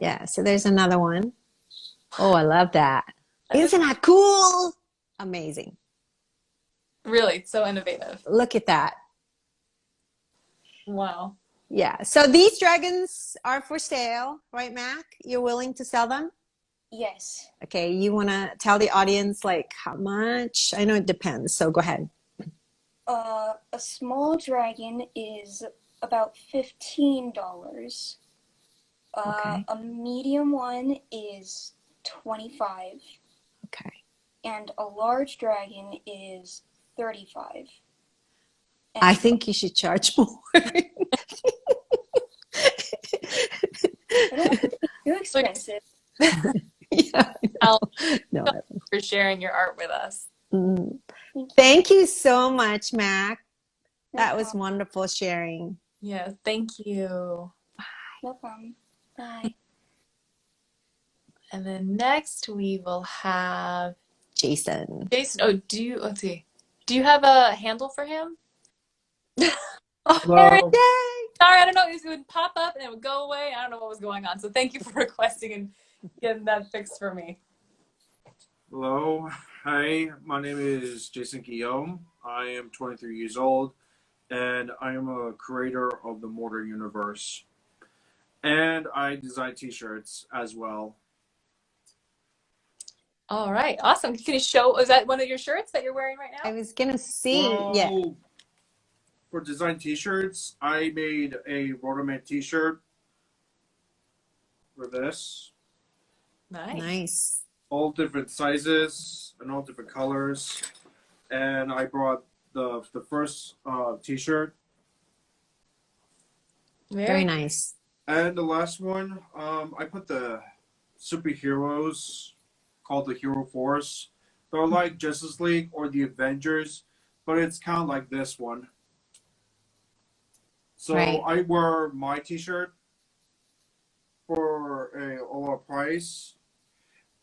Yeah, so there's another one. Oh, I love that. Isn't that cool? Amazing. Really, so innovative. Look at that. Wow. Yeah, so these dragons are for sale, right, Mac? You're willing to sell them? Yes. Okay, you want to tell the audience, like, how much? I know it depends, so go ahead. A small dragon is about $15. Okay. A medium one is $25, Okay. and a large dragon is $35. I think you should charge more. I don't want it to be too expensive. Yeah, no. For sharing your art with us. Mm. Thank you so much, Mac. No That was problem. wonderful sharing. Yeah, thank you. No problem. Bye. And then next we will have Jason. Jason. Oh, let's see. Do you have a handle for him? Oh, Hello. there it is. Sorry, I don't know. It would pop up and it would go away. I don't know what was going on. So thank you for requesting and getting that fixed for me. Hello. Hi, my name is Jason Guillaume. I am 23 years old, and I am a creator of the Mortar universe. And I design t-shirts as well. All right, awesome. Can you show, is that one of your shirts that you're wearing right now? I was going to see. Yeah. Well, for design t-shirts, I made a Rotoman t-shirt for this. Nice. All different sizes and all different colors. And I brought the first t-shirt. Very nice. And the last one, I put the superheroes called the Hero Force. They're like Justice League or the Avengers, but it's kind of like this one. So Right. I wear my t-shirt for a lower price.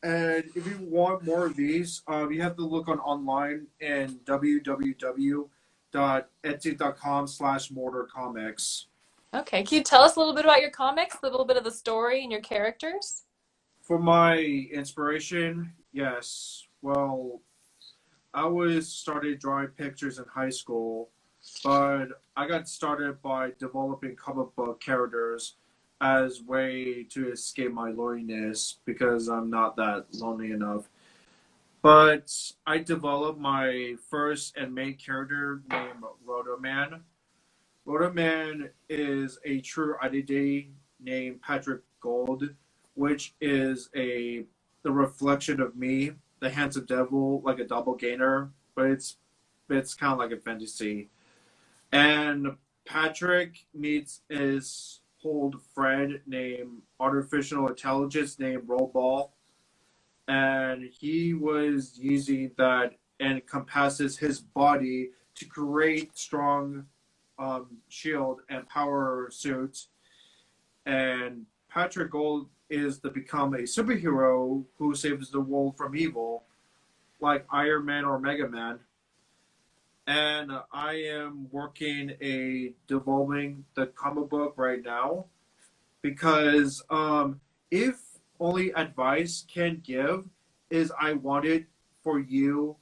And if you want more of these, you have to look online in www.etsy.com/mortarcomics. Okay, can you tell us a little bit about your comics, a little bit of the story and your characters? For my inspiration, yes. Well, I started drawing pictures in high school, but I got started by developing comic book characters as way to escape my loneliness because I'm not that lonely enough. But I developed my first and main character named Rotoman. Rotoman is a true identity named Patrick Gold, which is the reflection of me, the handsome devil, like a doppelganger, but it's kind of like a fantasy. And Patrick meets his old friend named artificial intelligence named Rollball, and he was using that encompasses his body to create strong shield and power suits. And Patrick Gold is to become a superhero who saves the world from evil, like Iron Man or Mega Man. and I am developing the comic book right now, because if only advice can give is I wanted for you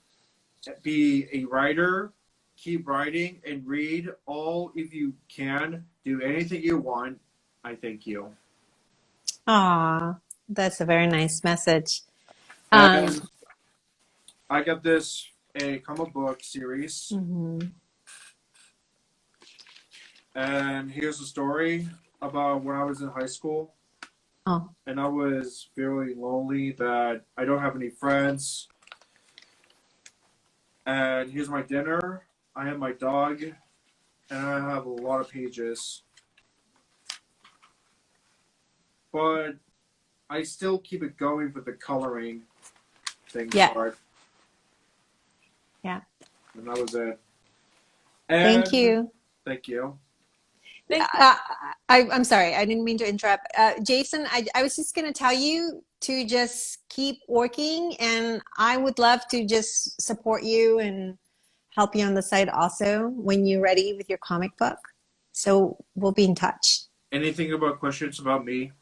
to be a writer, keep writing and read all if you can, do anything you want. I thank you. Aw, that's a very nice message. And I got this a comic book series, Mhm. and here's a story about when I was in high school. Oh. And I was very lonely that I don't have any friends. And here's my dinner. I have my dog, and I have a lot of pages. But I still keep it going with the coloring thing part. Yeah. And that was it. And Thank you. Thank you. I'm sorry, I didn't mean to interrupt. Jason, I was just going to tell you to just keep working, and I would love to just support you and help you on the side also when you're ready with your comic book. So we'll be in touch. Anything about questions about me?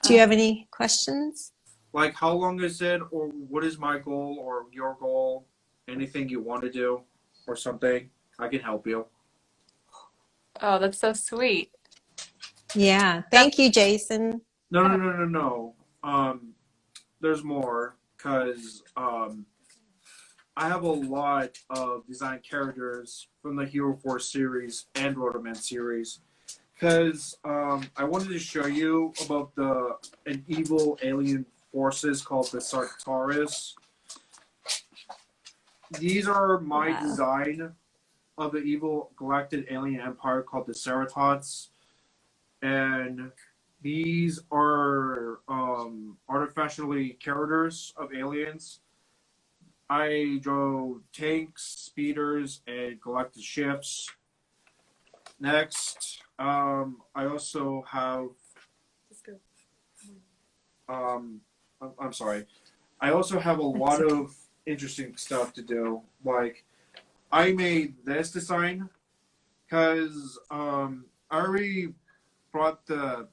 Do you have any questions? Like how long is it, or what is my goal or your goal? Anything you want to do or something? I can help you. Oh, that's so sweet. Yeah. Thank you, Jason. No. There's more, because I have a lot of design characters from the Hero Force series and Rotoman series, because I wanted to show you about an evil alien forces called the Sartaris. These are my design of the evil galactic alien empire called the Ceratops, and these are artificially characters of aliens. I drove tanks, speeders, and galactic ships. Next, I also have. I'm sorry. I also have a lot of interesting stuff to do. Like, I made this design because I already brought the.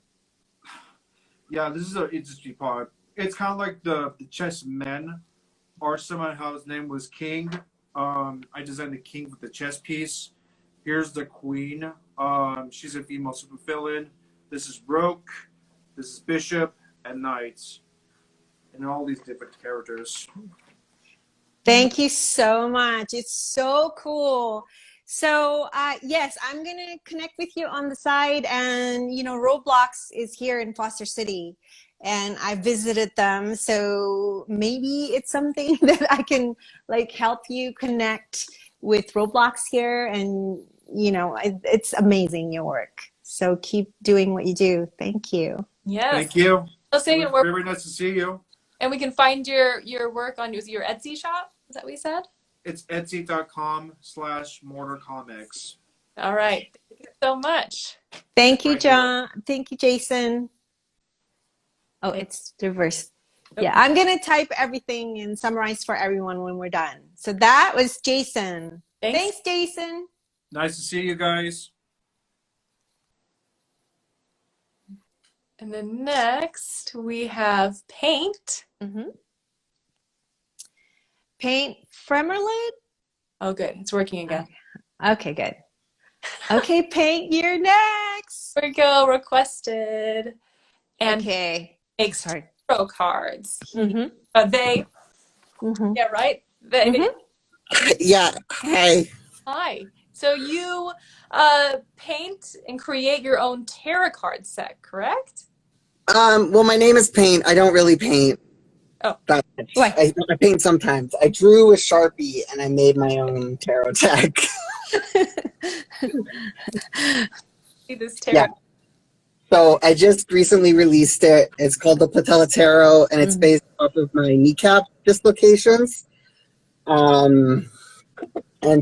Yeah, this is an interesting part. It's kind of like the chess men. Or someone whose name was King. I designed the king with the chess piece. Here's the queen. She's a female supervillain. This is Rook. This is Bishop and Knights. And all these different characters. Thank you so much. It's so cool. So, yes, I'm going to connect with you on the side. And, you know, Roblox is here in Foster City. And I visited them. So maybe it's something that I can, like, help you connect with Roblox here. And, you know, it's amazing, your work. So keep doing what you do. Thank you. Yes. Thank you. So It was very nice to see you. And we can find your work on your Etsy shop. Is that what you said? It's etsy.com/mortarcomics. All right. Thank you so much. Thank you, John. Thank you, Jason. Oh, it's reversed. Yeah, I'm going to type everything and summarize for everyone when we're done. So that was Jason. Thanks, Jason. Nice to see you guys. And then next we have Paint. Paint Fremmerlid? Oh, good. It's working again. Okay, good. Okay, Paint, you're next. Here we go. Requested. And makes tarot cards. Mm-hmm. They. Mm-hmm. Yeah, right? They. Yeah. Hi. Hi. So you paint and create your own tarot card set, correct? Well, my name is Paint. I don't really paint. Oh. I paint sometimes. I drew a Sharpie and I made my own tarot deck. See this tarot. Yeah. So I just recently released it. It's called the Patella Tarot, and it's based off of my kneecap dislocations. And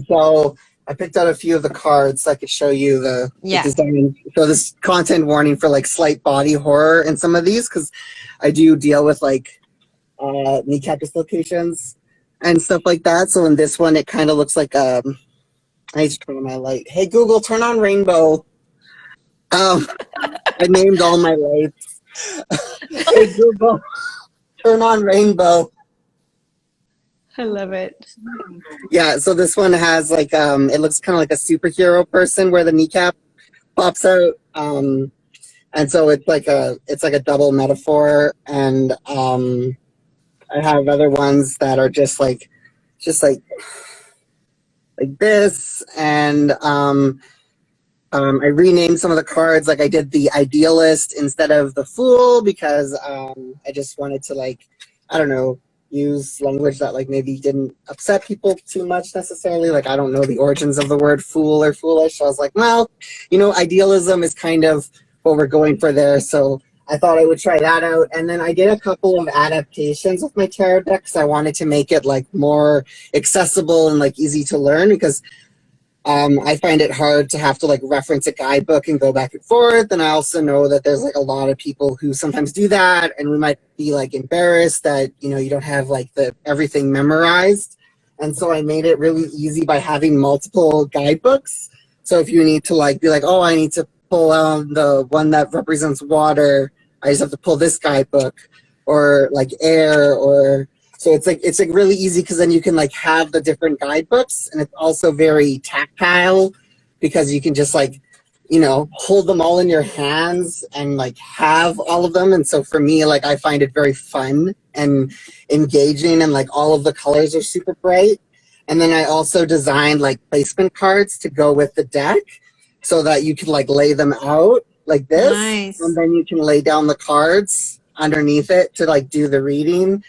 so I picked out a few of the cards so I could show you the design. So this content warning for like slight body horror in some of these, because I do deal with like kneecap dislocations. and stuff like that. So in this one, it kind of looks like I need to turn on my light. Hey Google, turn on rainbow. I named all my lights. Hey Google, turn on rainbow. I love it. Yeah, so this one has like it looks kind of like a superhero person where the kneecap pops out. And so it's like a double metaphor. And I have other ones that are just like this. And I renamed some of the cards. Like I did the idealist instead of the fool because I just wanted to, like, I don't know, use language that like maybe didn't upset people too much necessarily. Like I don't know the origins of the word fool or foolish. So I was like, well, you know, idealism is kind of what we're going for there. So I thought I would try that out. And then I did a couple of adaptations with my tarot deck because I wanted to make it like more accessible and like easy to learn, because I find it hard to have to like reference a guidebook and go back and forth. And I also know that there's like a lot of people who sometimes do that, and we might be like embarrassed that, you know, you don't have like everything memorized. And so I made it really easy by having multiple guidebooks. So if you need to like be like, oh, I need to pull the one that represents water, I just have to pull this guidebook, or like air, or so it's like really easy because then you can like have the different guidebooks, and it's also very tactile because you can just like, you know, hold them all in your hands and like have all of them. And so for me, like I find it very fun and engaging, and like all of the colors are super bright. And then I also designed like placement cards to go with the deck so that you can like lay them out like this. Nice. And then you can lay down the cards underneath it to like do the reading.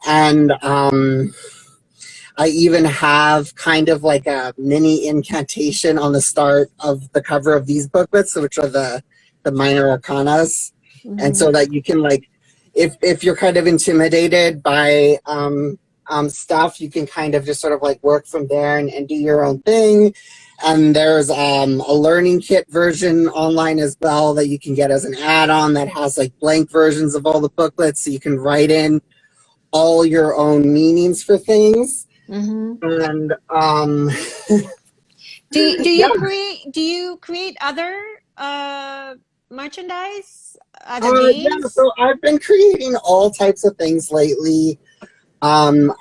And I even have kind of like a mini incantation on the start of the cover of these booklets, which are the minor arcanas. Mm-hmm. And so that you can like, if you're kind of intimidated by stuff, you can kind of just sort of like work from there and do your own thing. And there's a learning kit version online as well that you can get as an add-on that has like blank versions of all the booklets, so you can write in all your own meanings for things. Mm-hmm. And do you create other merchandise, other games? Yeah, so I've been creating all types of things lately. I'm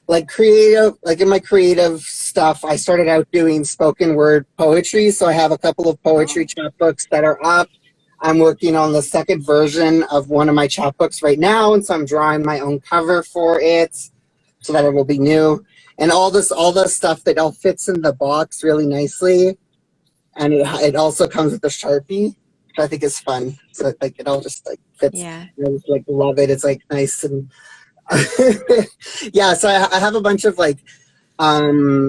like creative, like in my creative stuff, I started out doing spoken word poetry. So I have a couple of poetry chapbooks that are up. I'm working on the second version of one of my chapbooks right now, and so I'm drawing my own cover for it so that it will be new. And all the stuff that all fits in the box really nicely, and it also comes with a Sharpie, which I think is fun. So like it all just like fits. Yeah. I just like love it. It's like nice and yeah. So I have a bunch of like I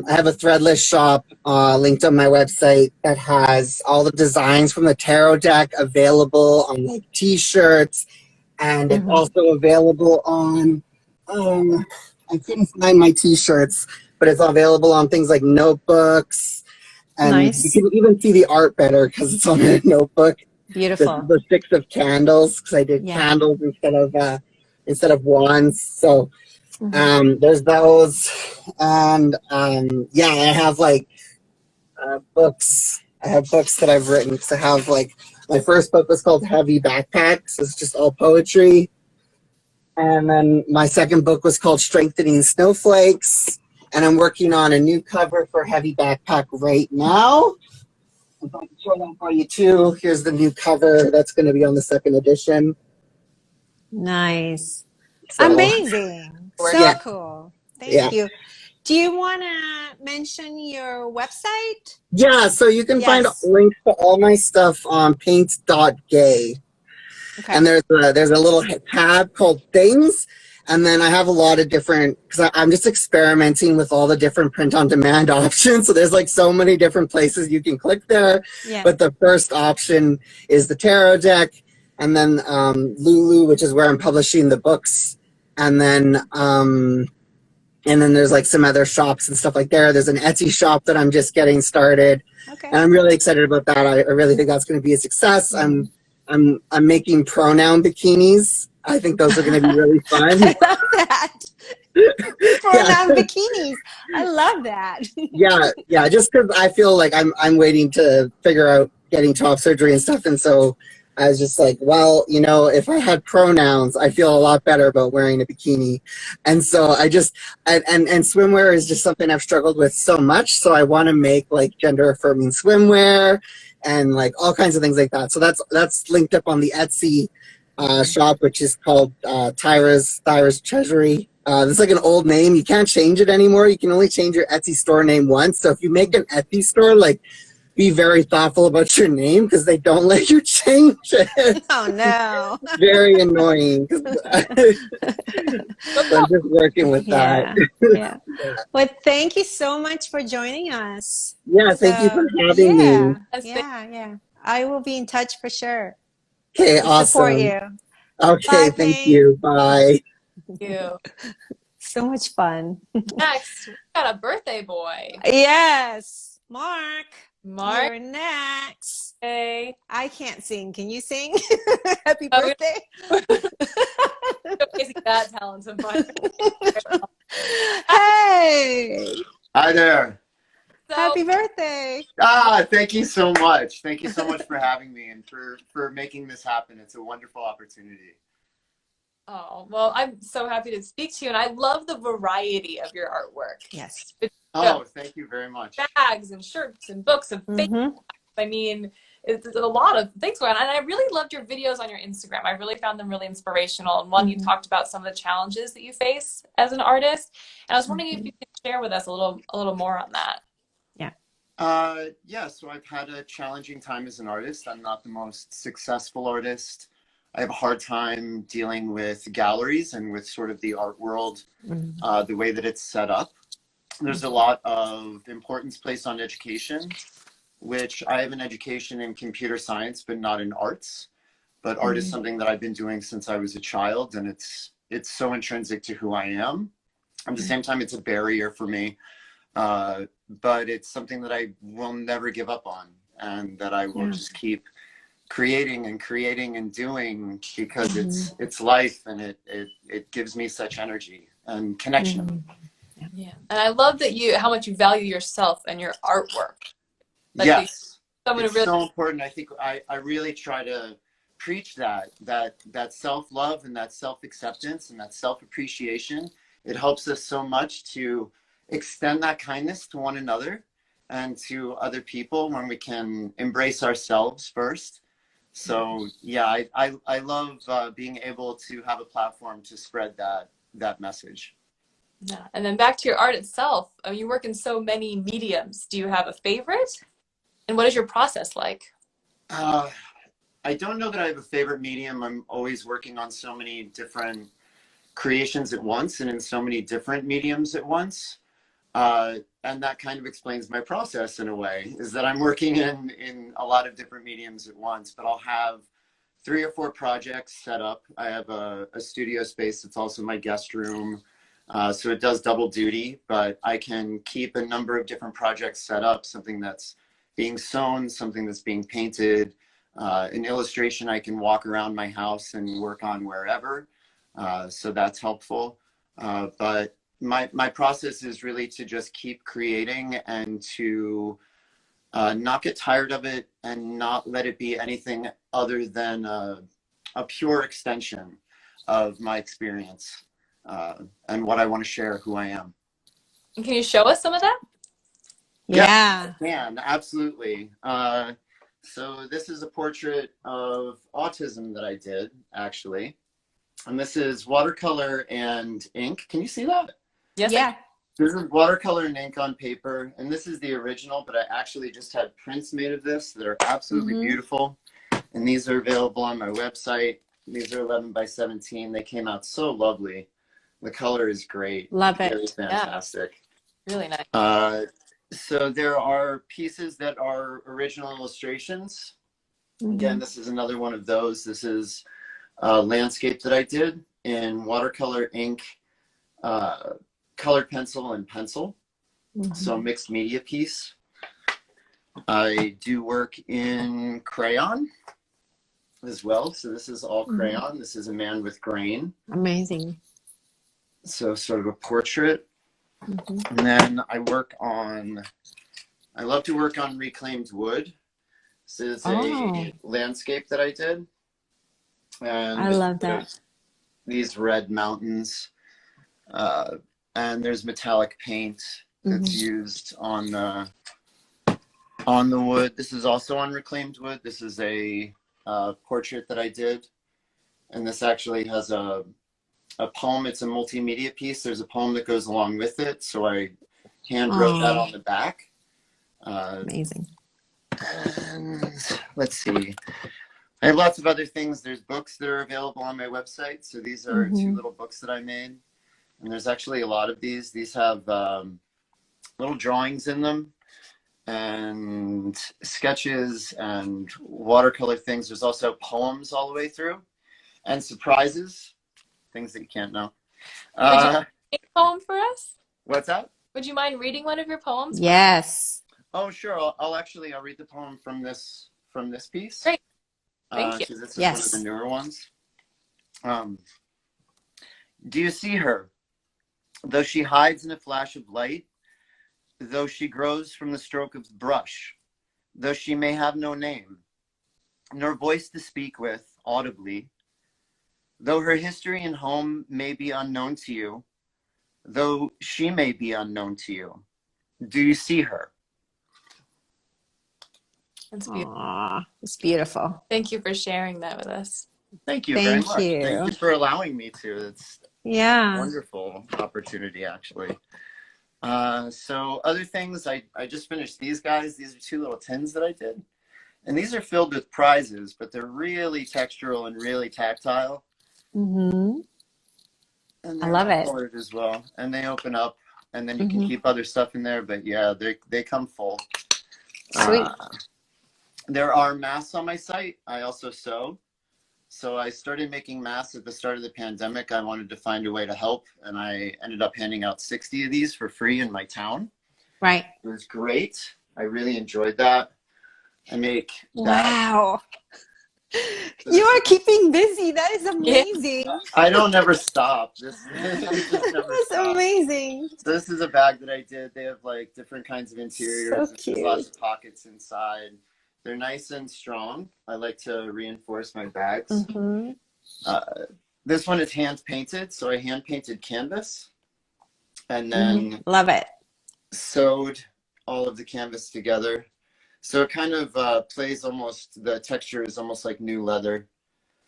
have a threadless shop linked on my website that has all the designs from the tarot deck available on like t-shirts, and it's also available on I couldn't find my t-shirts, but it's available on things like notebooks, and nice. You can even see the art better because it's on a notebook. Beautiful. The 6 of candles, because I did candles instead of wands. So there's those, and yeah, I have like books. I have books that I've written. So I have like my first book was called Heavy Backpacks. It's just all poetry. And then my second book was called Strengthening Snowflakes. And I'm working on a new cover for Heavy Backpack right now. If I can show that for you too. Here's the new cover that's going to be on the second edition. Nice. So, amazing. So yeah. cool. Thank you. Do you want to mention your website? Yeah, so you can find links to all my stuff on paint.gay. Okay. And there's a little tab called Things. And then I have a lot of different, because I'm just experimenting with all the different print-on-demand options. So there's like so many different places you can click there. Yeah. But the first option is the tarot deck. And then Lulu, which is where I'm publishing the books. And then there's like some other shops and stuff like there. There's an Etsy shop that I'm just getting started. Okay. And I'm really excited about that. I really think that's going to be a success. I'm making pronoun bikinis. I think those are going to be really fun. I love that. Pronoun bikinis. I love that. Yeah. Just because I feel like I'm waiting to figure out getting top surgery and stuff, and so I was just like, well, if I had pronouns, I feel a lot better about wearing a bikini, and so I just and swimwear is just something I've struggled with so much. So I want to make like gender affirming swimwear and like all kinds of things like that. So that's linked up on the Etsy shop, which is called Tyra's Treasury. It's like an old name. You can't change it anymore. You can only change your Etsy store name once. So if you make an Etsy store, like, be very thoughtful about your name because they don't let you change it. Oh no. Very annoying. So I'm just working with that. Yeah. Well, thank you so much for joining us. Yeah, thank you for having me. Yeah. I will be in touch for sure. Okay, to awesome. Support you. Okay, Bye, thank you. Bye. Thank you. So much fun. Next, we got a birthday boy. Yes. Mark. Mark. You're next. Hey. I can't sing. Can you sing? Happy birthday. Showcasing that talent of mine. Hey. Hi there. Happy birthday. Thank you so much. Thank you so much for having me and for making this happen. It's a wonderful opportunity. Oh, well, I'm so happy to speak to you, and I love the variety of your artwork. Yes. Oh, thank you very much. Bags and shirts and books and fake. I mean, it's a lot of things going on. And I really loved your videos on your Instagram. I really found them really inspirational. And one, you talked about some of the challenges that you face as an artist. And I was wondering if you could share with us a little more on that. Yeah, so I've had a challenging time as an artist. I'm not the most successful artist. I have a hard time dealing with galleries and with sort of the art world, the way that it's set up. There's a lot of importance placed on education, which I have an education in computer science, but not in arts. But art is something that I've been doing since I was a child, and it's so intrinsic to who I am. At the same time, it's a barrier for me, but it's something that I will never give up on, and that I will just keep creating and doing, because it's life, and it gives me such energy and connection. Yeah, and I love that how much you value yourself and your artwork. Like yes, it's really so important. I think I really try to preach that self-love and that self-acceptance and that self-appreciation. It helps us so much to extend that kindness to one another and to other people when we can embrace ourselves first. So yeah, I love being able to have a platform to spread that message. Yeah, and then back to your art itself. I mean, you work in so many mediums. Do you have a favorite? And what is your process like? I don't know that I have a favorite medium. I'm always working on so many different creations at once and in so many different mediums at once. And that kind of explains my process in a way, is that I'm working in a lot of different mediums at once, but I'll have 3 or 4 projects set up. I have a studio space that's also my guest room. So it does double duty, but I can keep a number of different projects set up, something that's being sewn, something that's being painted, an illustration I can walk around my house and work on wherever. So that's helpful. But my process is really to just keep creating and to not get tired of it and not let it be anything other than a pure extension of my experience and what I want to share, who I am. And can you show us some of that? Yeah. I can, absolutely. So this is a portrait of autism that I did, actually. And this is watercolor and ink. Can you see that? Yes. Yeah. This is watercolor and ink on paper. And this is the original, but I actually just had prints made of this that are absolutely beautiful. And these are available on my website. These are 11 by 17. They came out so lovely. The color is great. Love it. Really fantastic. Yeah. Really nice. So there are pieces that are original illustrations. Again, this is another one of those. This is a landscape that I did in watercolor, ink, colored pencil, and pencil. So mixed media piece. I do work in crayon as well. So this is all crayon. This is a man with grain. Amazing. So sort of a portrait. And then I love to work on reclaimed wood. This is a landscape that I did. And I love that. These red mountains. And there's metallic paint that's used on the wood. This is also on reclaimed wood. This is a portrait that I did. And this actually has a poem. It's a multimedia piece. There's a poem that goes along with it. So I hand wrote that on the back. Amazing. And let's see. I have lots of other things. There's books that are available on my website. So these are 2 little books that I made. And there's actually a lot of these. These have little drawings in them and sketches and watercolor things. There's also poems all the way through and surprises, things that you can't know. Would you read a poem for us? What's that? Would you mind reading one of your poems? Yes. Oh, sure. I'll read the poem from this piece. Great. Thank you. This is one of the newer ones. Do you see her? Though she hides in a flash of light, though she grows from the stroke of the brush, though she may have no name, nor voice to speak with audibly, though her history and home may be unknown to you, though she may be unknown to you, do you see her? That's beautiful. Aww, it's beautiful. Thank you for sharing that with us. Thank you very much. Thank you for allowing me to. It's a wonderful opportunity, actually. So other things, I just finished these guys. These are 2 little tins that I did. And these are filled with prizes, but they're really textural and really tactile. And I love it. Colored as well. And they open up, and then you can keep other stuff in there. But yeah, they come full. Sweet. There are masks on my site. I also sew. So I started making masks at the start of the pandemic. I wanted to find a way to help, and I ended up handing out 60 of these for free in my town. Right. It was great. I really enjoyed that. I make that. Wow. You are keeping busy. That is amazing. I don't ever stop. This just never That's stops. amazing. So this is a bag that I did. They have like different kinds of interiors. So cute. There's lots of pockets inside. They're nice and strong. I like to reinforce my bags. This one is hand painted. So I hand painted canvas and then love it. Sewed all of the canvas together. So it kind of plays almost, the texture is almost like new leather.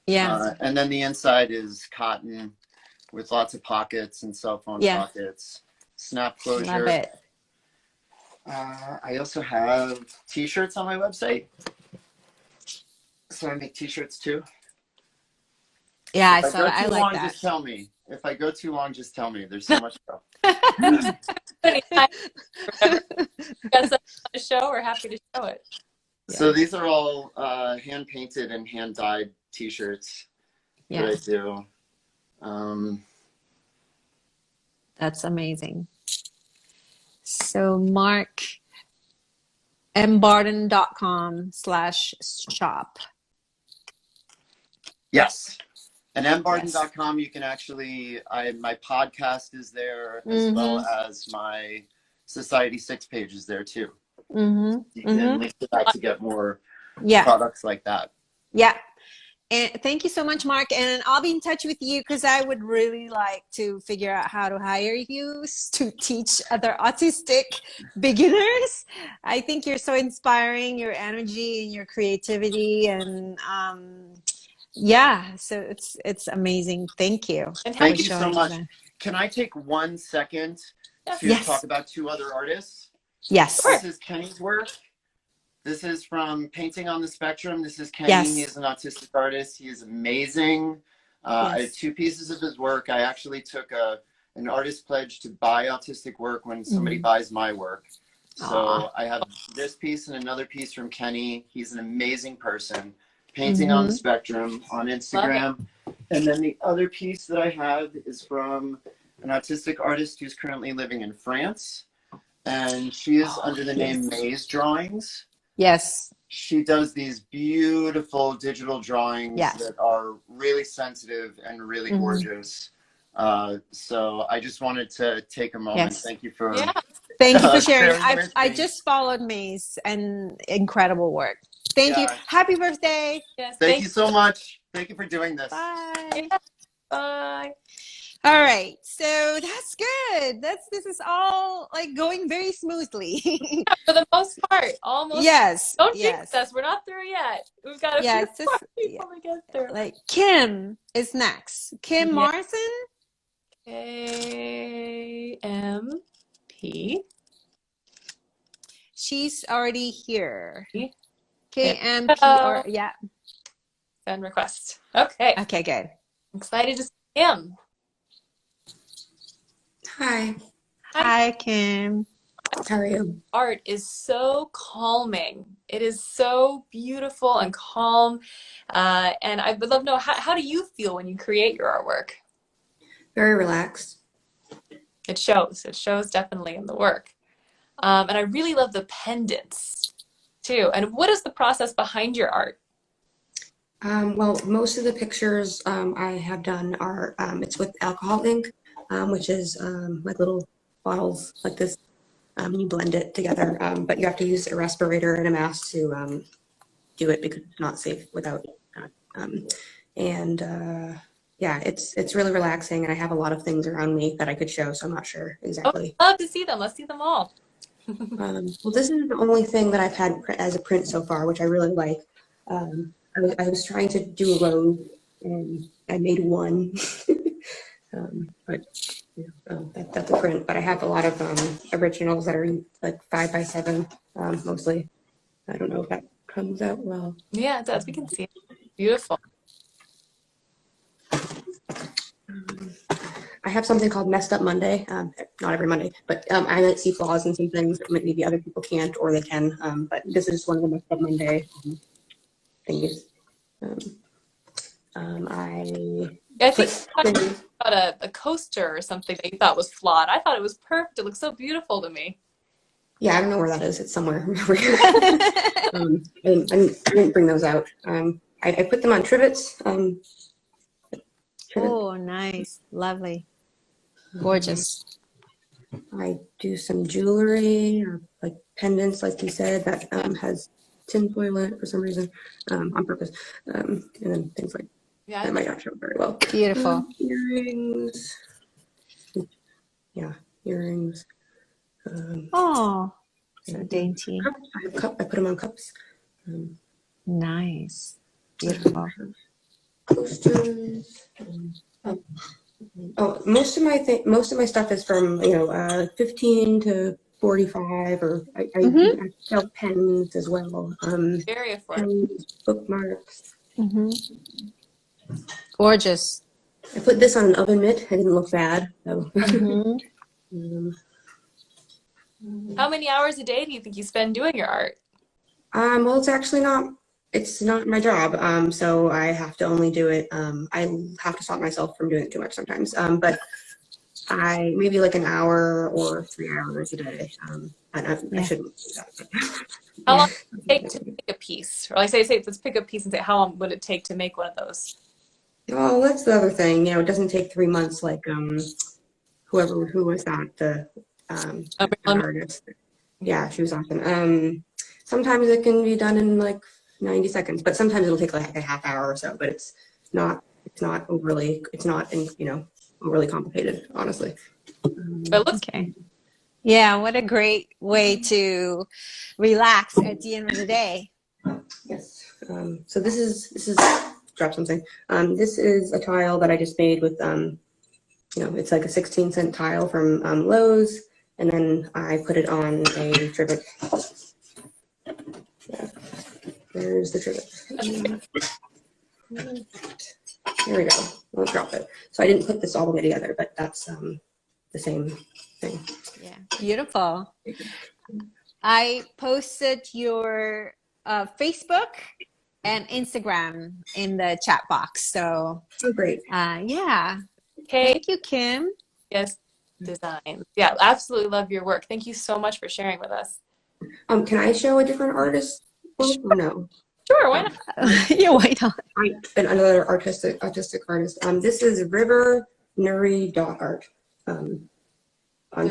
Yeah. And then the inside is cotton with lots of pockets and cell phone pockets. Snap closure. Love it. I also have t-shirts on my website. So I make t-shirts too. Yeah, I saw that. I like that. Just tell me. If I go too long, just tell me. There's so much stuff. A show, we're happy to show it. So these are all hand painted and hand dyed t-shirts that I do. That's amazing. So Mark, mbarden.com/shop. Yes. And mbarden.com, you can actually, my podcast is there as well as my Society 6 page is there too. You can link to that to get more products like that. Yeah. And thank you so much, Mark. And I'll be in touch with you because I would really like to figure out how to hire you to teach other autistic beginners. I think you're so inspiring, your energy and your creativity, and so it's amazing. Thank you. Thank you so much. Can I take 1 second to talk about 2 other artists? Yes. This is Kenny's work. This is from Painting on the Spectrum. This is Kenny. Yes. He is an autistic artist. He is amazing. I have 2 pieces of his work. I actually took an artist pledge to buy autistic work when somebody buys my work. So I have this piece and another piece from Kenny. He's an amazing person. Painting on the Spectrum on Instagram. And then the other piece that I have is from an autistic artist who's currently living in France. And she is under the name Maze Drawings. Yes. She does these beautiful digital drawings that are really sensitive and really gorgeous. So I just wanted to take a moment. Yes. Thank you for Thank you for sharing. sharing with I me. just followed Maze and incredible work. Thank you. Yeah. Happy birthday. Yes, Thank you so much. Thank you for doing this. Bye. Bye. All right. So that's good. This is all like going very smoothly. For the most part, almost. Yes. Don't Yes. jinx us. We're not through yet. We've got a Yes. few more people to get through. Like Kim is next. Kim Yeah. Morrison. KMP. She's already here. Yeah. KMP. Yeah. Send request. Okay. Okay, good. Excited to see him. Hi. Hi, Kim. How are you? Art is so calming. It is so beautiful and calm. And I would love to know, how do you feel when you create your artwork? Very relaxed. It shows. It shows definitely in the work. And I really love the pendants too. And what is the process behind your art? Well, most of the pictures I have done are, it's with alcohol ink, which is like little bottles like this. And you blend it together, but you have to use a respirator and a mask to do it because it's not safe without that. Yeah, it's really relaxing, and I have a lot of things around me that I could show, so I'm not sure exactly. Oh, I'd love to see them. Let's see them all. Well, this is the only thing that I've had as a print so far, which I really like. I was trying to do a rose, and I made one, but that's a print. But I have a lot of originals that are like 5 by 7, mostly. I don't know if that comes out well. Yeah, it does. We can see it. Beautiful. I have something called Messed Up Monday. Not every Monday, but I might see flaws in some things that maybe other people can't, or they can. But this is one of the Messed Up Monday things. I think you talked about a coaster or something that you thought was flawed. I thought it was perfect. It looks so beautiful to me. Yeah, I don't know where that is. It's somewhere. I didn't bring those out. I put them on trivets. Oh, nice. Lovely. Gorgeous. I do some jewelry or like pendants, like you said, that has tinfoil in it for some reason, on purpose. And then things like that might not show very well. Beautiful. Earrings. Yeah, earrings. Oh, so dainty. I put them on cups. Nice. Beautiful. Coasters. Oh, most of my stuff is from 15 to 45, or I sell pens as well. Very affordable. Pens, bookmarks. Gorgeous. I put this on an oven mitt. It didn't look bad. So. How many hours a day do you think you spend doing your art? Well, it's not my job. So I have to only do it. I have to stop myself from doing it too much sometimes. But I maybe like an hour or 3 hours a day. I shouldn't do that. How long does it take to make a piece? Or like say let's pick a piece and say how long would it take to make one of those? Oh, that's the other thing. It doesn't take 3 months like who was that? The artist. Yeah, she was awesome. Sometimes it can be done in like 90 seconds, but sometimes it'll take like a half hour or so, but it's not overly complicated, honestly. But it looks okay. Yeah, what a great way to relax at the end of the day. Yes. So this is drop something. This is a tile that I just made with it's like a 16-cent tile from Lowe's, and then I put it on a trivet. Yeah. There's the trivet. Here we go. I'll drop it. So I didn't put this all the way together, but that's the same thing. Yeah, beautiful. I posted your Facebook and Instagram in the chat box. So great. Yeah. Okay. Thank you, Kim. Yes, design. Yeah, absolutely love your work. Thank you so much for sharing with us. Can I show a different artist? Or no? Sure, why not? Yeah, why not? And another autistic artist. This is River Nuri dog art. On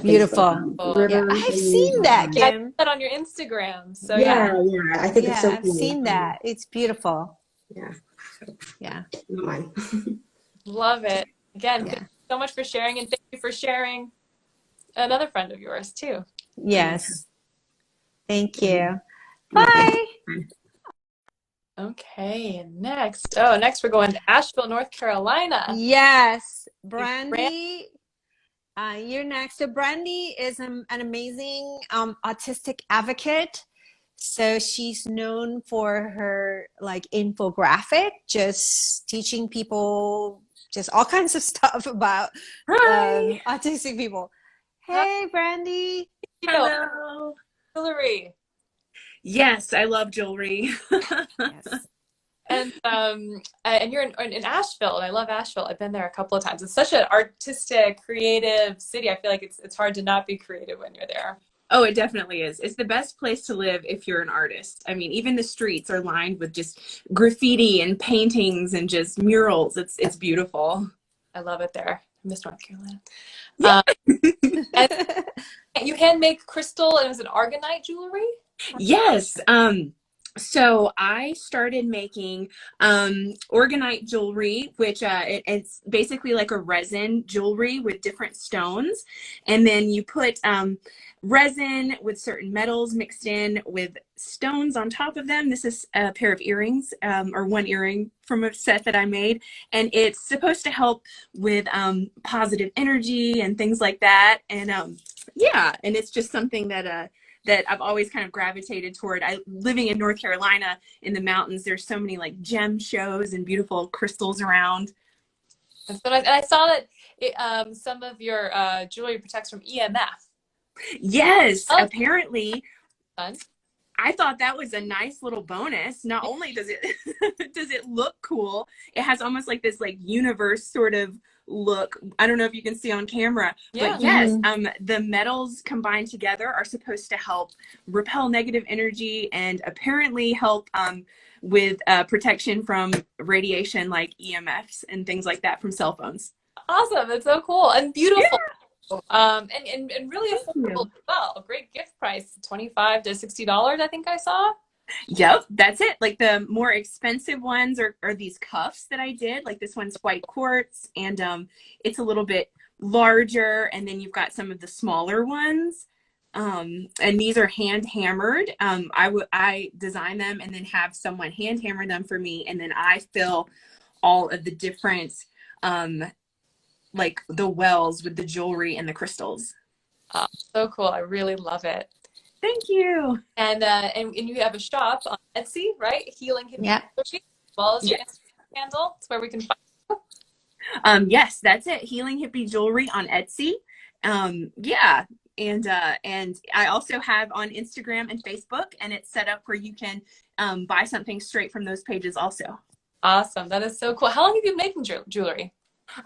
Beautiful. Facebook. Yeah, I have seen that, I Kim. put that on your Instagram. So Yeah, I think it's so I've cool. seen that. It's beautiful. Yeah. So, Yeah. not mine. love it. Again, Yeah. thank you so much for sharing, and thank you for sharing another friend of yours too. Yes. Thank you. Yeah, Bye. Okay, next. Oh, next we're going to Asheville, North Carolina. Yes, Brandy, you're next. So Brandy is an amazing autistic advocate. So she's known for her like infographic, just teaching people just all kinds of stuff about autistic people. Hey, Brandy. Hello. Jewelry. Yes, I love jewelry. Yes. And you're in Asheville, and I love Asheville. I've been there a couple of times. It's such an artistic, creative city. I feel like it's hard to not be creative when you're there. Oh, it definitely is. It's the best place to live if you're an artist. I mean, even the streets are lined with just graffiti and paintings and just murals. It's beautiful. I love it there. I miss North Carolina. Yeah. And you hand make crystal, and it was an argonite jewelry? Yes. So I started making orgonite jewelry, which it's basically like a resin jewelry with different stones. And then you put resin with certain metals mixed in with stones on top of them. This is a pair of earrings, or one earring from a set that I made. And it's supposed to help with positive energy and things like that. And yeah, and it's just something that I've always kind of gravitated toward. Living in North Carolina in the mountains, there's so many like gem shows and beautiful crystals around. And so I saw that some of your jewelry protects from EMF. Yes, Oh. apparently. Fun. I thought that was a nice little bonus. Not only does it does it look cool, it has almost like this like universe sort of look. I don't know if you can see on camera, but yes, the metals combined together are supposed to help repel negative energy and apparently help with protection from radiation like EMFs and things like that from cell phones. Awesome. That's so cool and beautiful. And really affordable as well. Great gift price, $25 to $60, I think I saw. Yep, that's it. Like the more expensive ones are these cuffs that I did. Like this one's white quartz, and it's a little bit larger. And then you've got some of the smaller ones, and these are hand hammered. I design them and then have someone hand hammer them for me, and then I fill all of the different like the wells with the jewelry and the crystals. Oh, so cool. I really love it. Thank you. And you have a shop on Etsy, right? Healing Hippie Jewelry, as well as your Instagram handle. It's where we can find you. Yes, that's it. Healing Hippie Jewelry on Etsy. Yeah. And I also have on Instagram and Facebook, and it's set up where you can buy something straight from those pages also. Awesome. That is so cool. How long have you been making jewelry?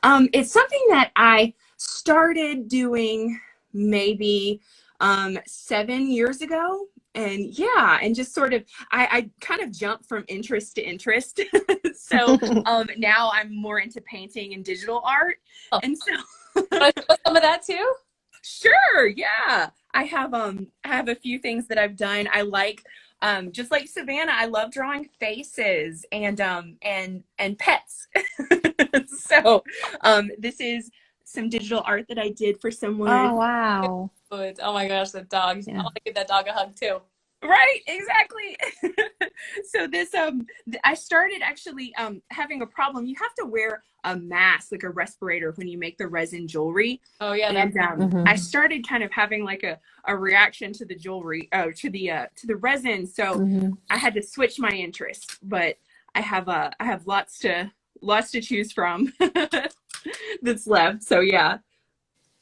It's something that I started doing maybe 7 years ago. And yeah, and just sort of, I kind of jumped from interest to interest. So now I'm more into painting and digital art. Oh. And so Want to show some of that too? Sure, yeah. I have a few things that I've done. I like just like Savanna, I love drawing faces and pets. So this is some digital art that I did for someone. Oh, wow. Oh my gosh, the dog. Yeah. I want to give that dog a hug too. Right, exactly. So this I started actually having a problem. You have to wear a mask, like a respirator, when you make the resin jewelry. Oh yeah. And I started kind of having like a reaction to the jewelry, to the resin. So I had to switch my interest, but I have lots to choose from that's left. So yeah.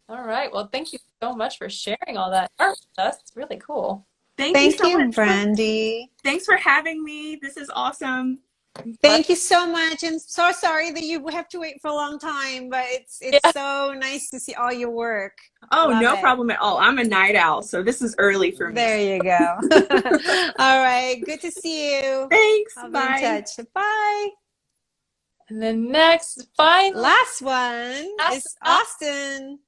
All right. Well, thank you so much for sharing all that art with us. It's really cool. Thank you so much, Brandy. Thanks for having me. This is awesome. Thank you so much. I'm so sorry that you have to wait for a long time, but it's so nice to see all your work. Oh, Love no it. problem at all. I'm a night owl, so this is early for me. There you go. All right. Good to see you. Thanks. I'll be Bye. in touch. Bye. And then next, finally, Last one is Austin.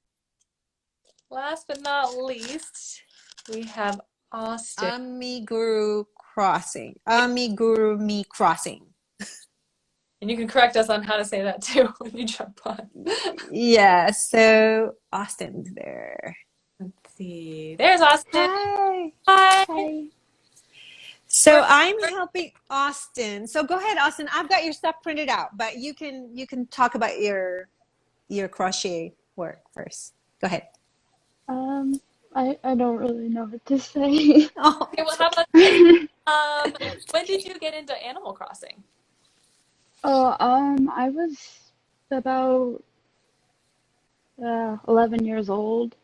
Last but not least, we have Austin. Amiguru Me Crossing. And you can correct us on how to say that too when you jump on. Yeah, so Austin's there. Let's see. There's Austin. Hi. Hi. Hi. So I'm helping Austin. So go ahead, Austin. I've got your stuff printed out, but you can talk about your crochet work first. Go ahead. I don't really know what to say. Oh, Okay, well, how about when did you get into Animal Crossing? Oh, I was about 11 years old.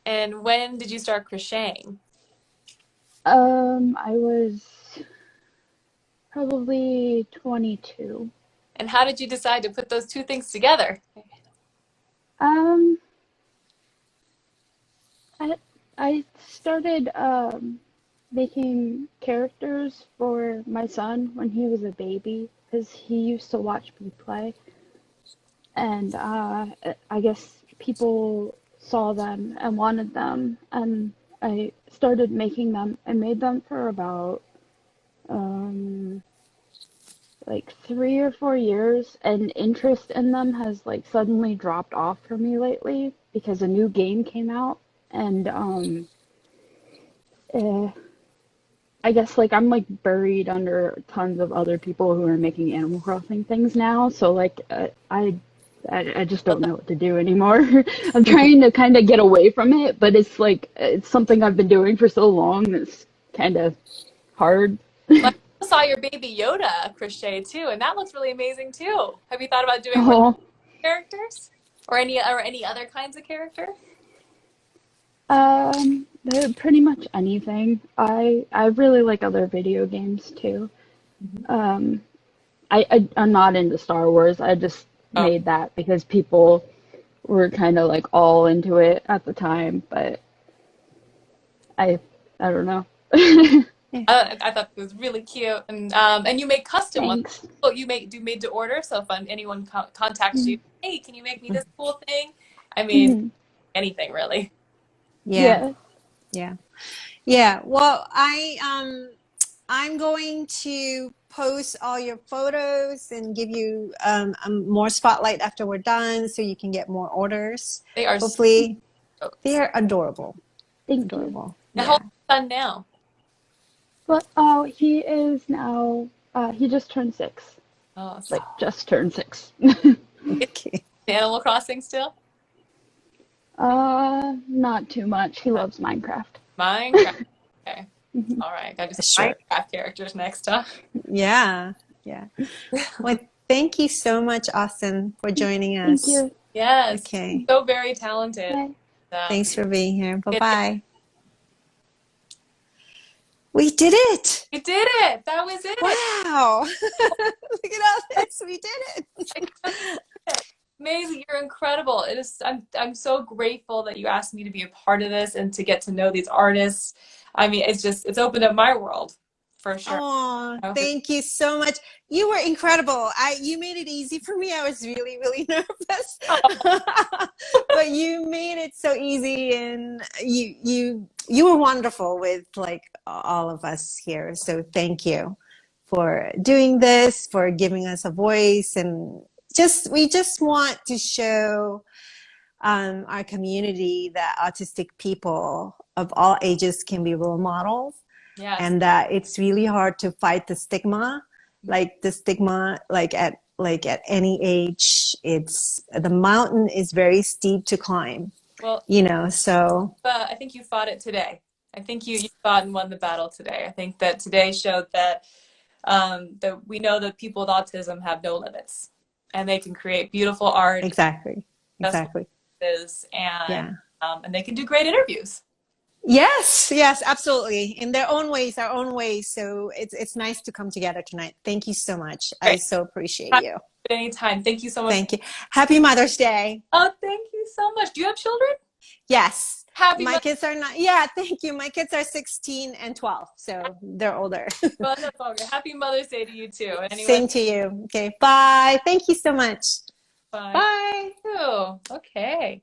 And when did you start crocheting? I was probably 22. And how did you decide to put those two things together? I started making characters for my son when he was a baby because he used to watch me play. And I guess people saw them and wanted them, and I started making them. I made them for about like 3 or 4 years, and interest in them has like suddenly dropped off for me lately because a new game came out, and I guess like I'm like buried under tons of other people who are making Animal Crossing things now, so like I just don't know what to do anymore. I'm trying to kind of get away from it, but it's like it's something I've been doing for so long that's kind of hard. I saw your baby Yoda crochet too, and that looks really amazing too. Have you thought about doing more characters or any other kinds of character? Pretty much anything. I really like other video games too. I'm not into Star Wars. I just made that because people were kind of like all into it at the time, but I don't know. I thought it was really cute, and you make custom ones. Oh, you made to order. So if anyone contacts you, hey, can you make me this cool thing? I mean, anything really. Yeah. Well, I'm going to post all your photos and give you more spotlight after we're done, so you can get more orders. They are hopefully they're adorable. Adorable. How old is your son now? Well, he is now. He just turned 6. Oh, like just turned 6. Okay. Animal Crossing still? Not too much. He loves Minecraft. Minecraft. Okay. All right. Got to some Minecraft characters next, huh? Yeah. Well, thank you so much, Austin, for joining us. Thank you. Yes. Okay. So very talented. Thanks for being here. Bye-bye. We did it. We did it. That was it. Wow. Look at all this. We did it. Maisie, you're incredible. It is. I'm so grateful that you asked me to be a part of this and to get to know these artists. I mean, it's opened up my world for sure. Oh, thank you so much. You were incredible. You made it easy for me. I was really, really nervous, but you made it so easy, and you were wonderful with like all of us here. So thank you for doing this, for giving us a voice, and we just want to show our community that autistic people of all ages can be role models. Yes. And that it's really hard to fight the stigma, like at any age. The mountain is very steep to climb. Well, so. But I think you fought it today. I think you fought and won the battle today. I think that today showed that that we know that people with autism have no limits, and they can create beautiful art. Exactly. And they can do great interviews. Yes, absolutely. In their own ways, our own ways. So it's nice to come together tonight. Thank you so much. Great. I so appreciate you. Anytime. Thank you so much. Thank you. Happy Mother's Day. Oh, thank you so much. Do you have children? Yes. Happy My Mother's kids are not, yeah, thank you. My kids are 16 and 12, so they're older. Well, that's all good. Happy Mother's Day to you too. Anyway, Same to you. Okay, bye. Thank you so much. bye. Bye. Oh, okay.